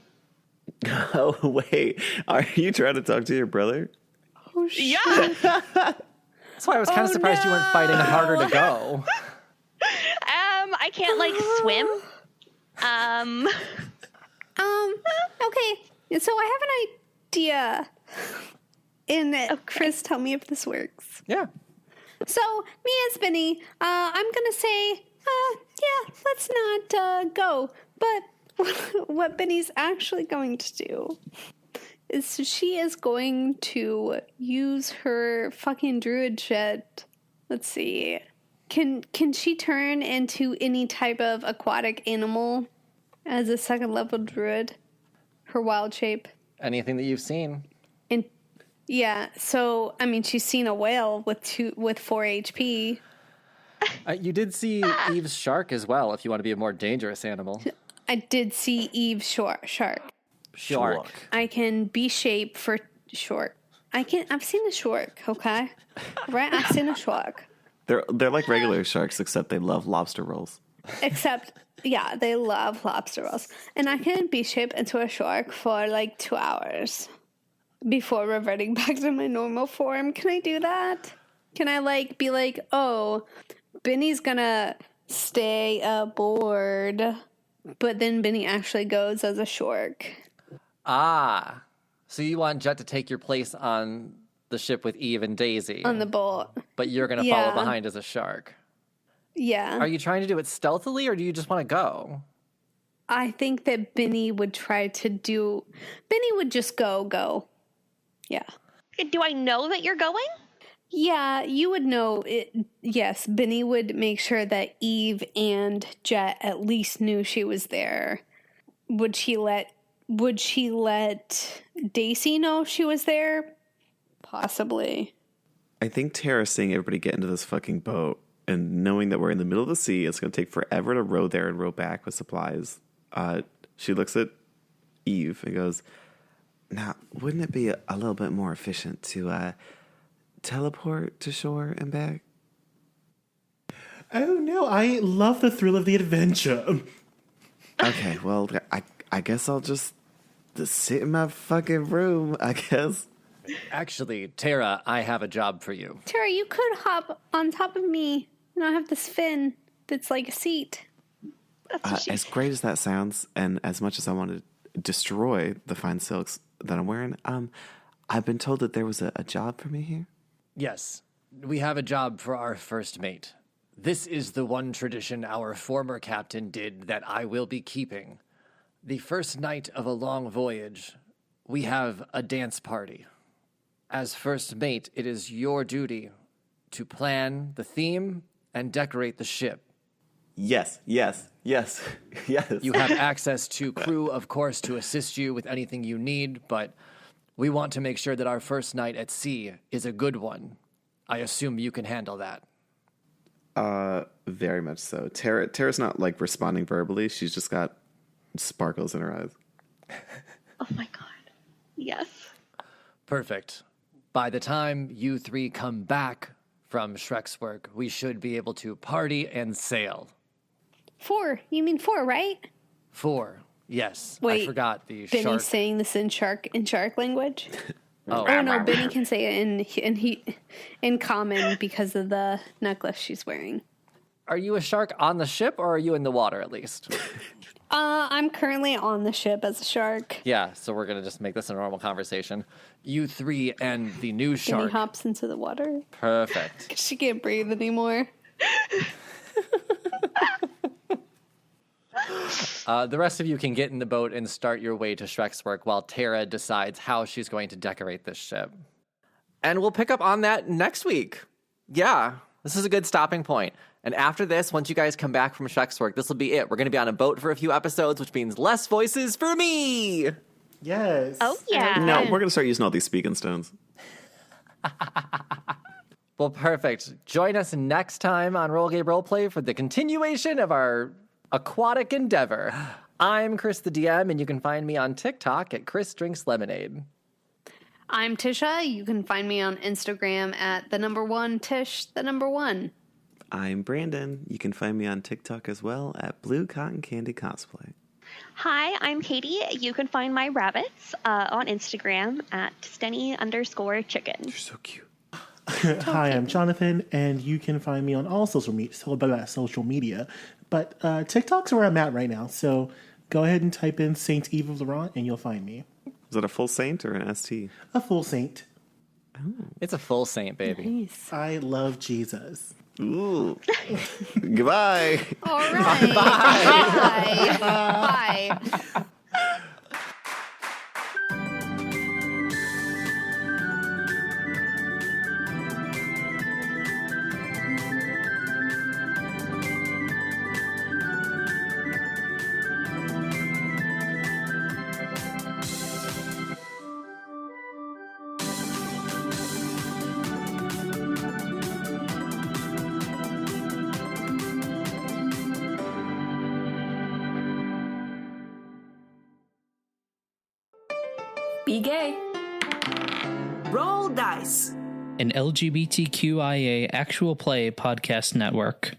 Oh wait, are you trying to talk to your brother? Oh, shit. Yeah. That's why I was kind of surprised you weren't fighting harder to go. I can't like swim. Okay. So I have an idea. And Chris, tell me if this works. Yeah. So me as Benny, I'm gonna say, yeah, let's not go. But what Benny's actually going to do is she is going to use her fucking druid shit. Let's see. Can she turn into any type of aquatic animal as a 2nd level druid? Her wild shape. Anything that you've seen. And yeah, so I mean she's seen a whale with 4 HP. You did see Eve's shark as well, if you want to be a more dangerous animal. I did see Eve's shark. Shark. I can be shape for short. I've seen a shark, okay? Right? I've seen a shark. They're like regular sharks, except they love lobster rolls. Except, yeah, they love lobster rolls. And I can be shaped into a shark for like 2 hours before reverting back to my normal form. Can I do that? Can I like be like, oh, Benny's gonna stay aboard, but then Benny actually goes as a shark. Ah. So you want Jet to take your place on the ship with Eve and Daisy. On the boat. But you're going to follow behind as a shark. Yeah. Are you trying to do it stealthily, or do you just want to go? I think that Benny would Benny would just go. Yeah. Do I know that you're going? Yeah, you would know it. Yes, Benny would make sure that Eve and Jet at least knew she was there. Would she let Daisy know she was there? Possibly. I think Tara seeing everybody get into this fucking boat and knowing that we're in the middle of the sea, it's going to take forever to row there and row back with supplies. She looks at Eve and goes, now, wouldn't it be a little bit more efficient to teleport to shore and back? Oh no, I love the thrill of the adventure. Okay, well, I guess I'll just sit in my fucking room, I guess. Actually, Tara, I have a job for you. Tara, you could hop on top of me. And I have this fin that's like a seat. As great as that sounds, and as much as I want to destroy the fine silks that I'm wearing, I've been told that there was a job for me here. Yes, we have a job for our first mate. This is the one tradition our former captain did that I will be keeping. The first night of a long voyage, we have a dance party. As first mate, it is your duty to plan the theme and decorate the ship. Yes. Yes. You have access to crew, of course, to assist you with anything you need, but we want to make sure that our first night at sea is a good one. I assume you can handle that. Very much so. Tara's not like responding verbally. She's just got sparkles in her eyes. Oh my god. Yes. Perfect. By the time you three come back from Shrek's work, we should be able to party and sail. 4. You mean 4, right? 4. Yes. Wait, I forgot the Benny's shark. saying this in shark language. Oh, Oh no, Benny can say it in common because of the necklace she's wearing. Are you a shark on the ship, or are you in the water at least? I'm currently on the ship as a shark. Yeah, so we're gonna just make this a normal conversation. You three and the new Benny shark. hops into the water. Perfect. She can't breathe anymore. The rest of you can get in the boat and start your way to Shrek's work while Tara decides how she's going to decorate this ship. And we'll pick up on that next week. Yeah, this is a good stopping point. And after this, once you guys come back from Shrek's work, this will be it. We're going to be on a boat for a few episodes, which means less voices for me. Yes. Oh yeah. No, we're going to start using all these speaking stones. Well, perfect. Join us next time on Roll Game Roleplay for the continuation of our aquatic endeavor. I'm Chris the DM, and you can find me on TikTok at Chris Drinks Lemonade. I'm Tisha. You can find me on Instagram at @Tish1. I'm Brandon. You can find me on TikTok as well at Blue Cotton Candy Cosplay. Hi, I'm Katie. You can find my rabbits on Instagram at Stenny_chicken. You're so cute. Hi, I'm Jonathan, and you can find me on all social media. But TikTok's where I'm at right now, so go ahead and type in Saint Eve of Laurent, and you'll find me. Is that a full saint or an ST? A full saint. It's a full saint, baby. Nice. I love Jesus. Ooh. Goodbye. All right. Bye. Bye. Be gay. Roll dice. An LGBTQIA actual play podcast network.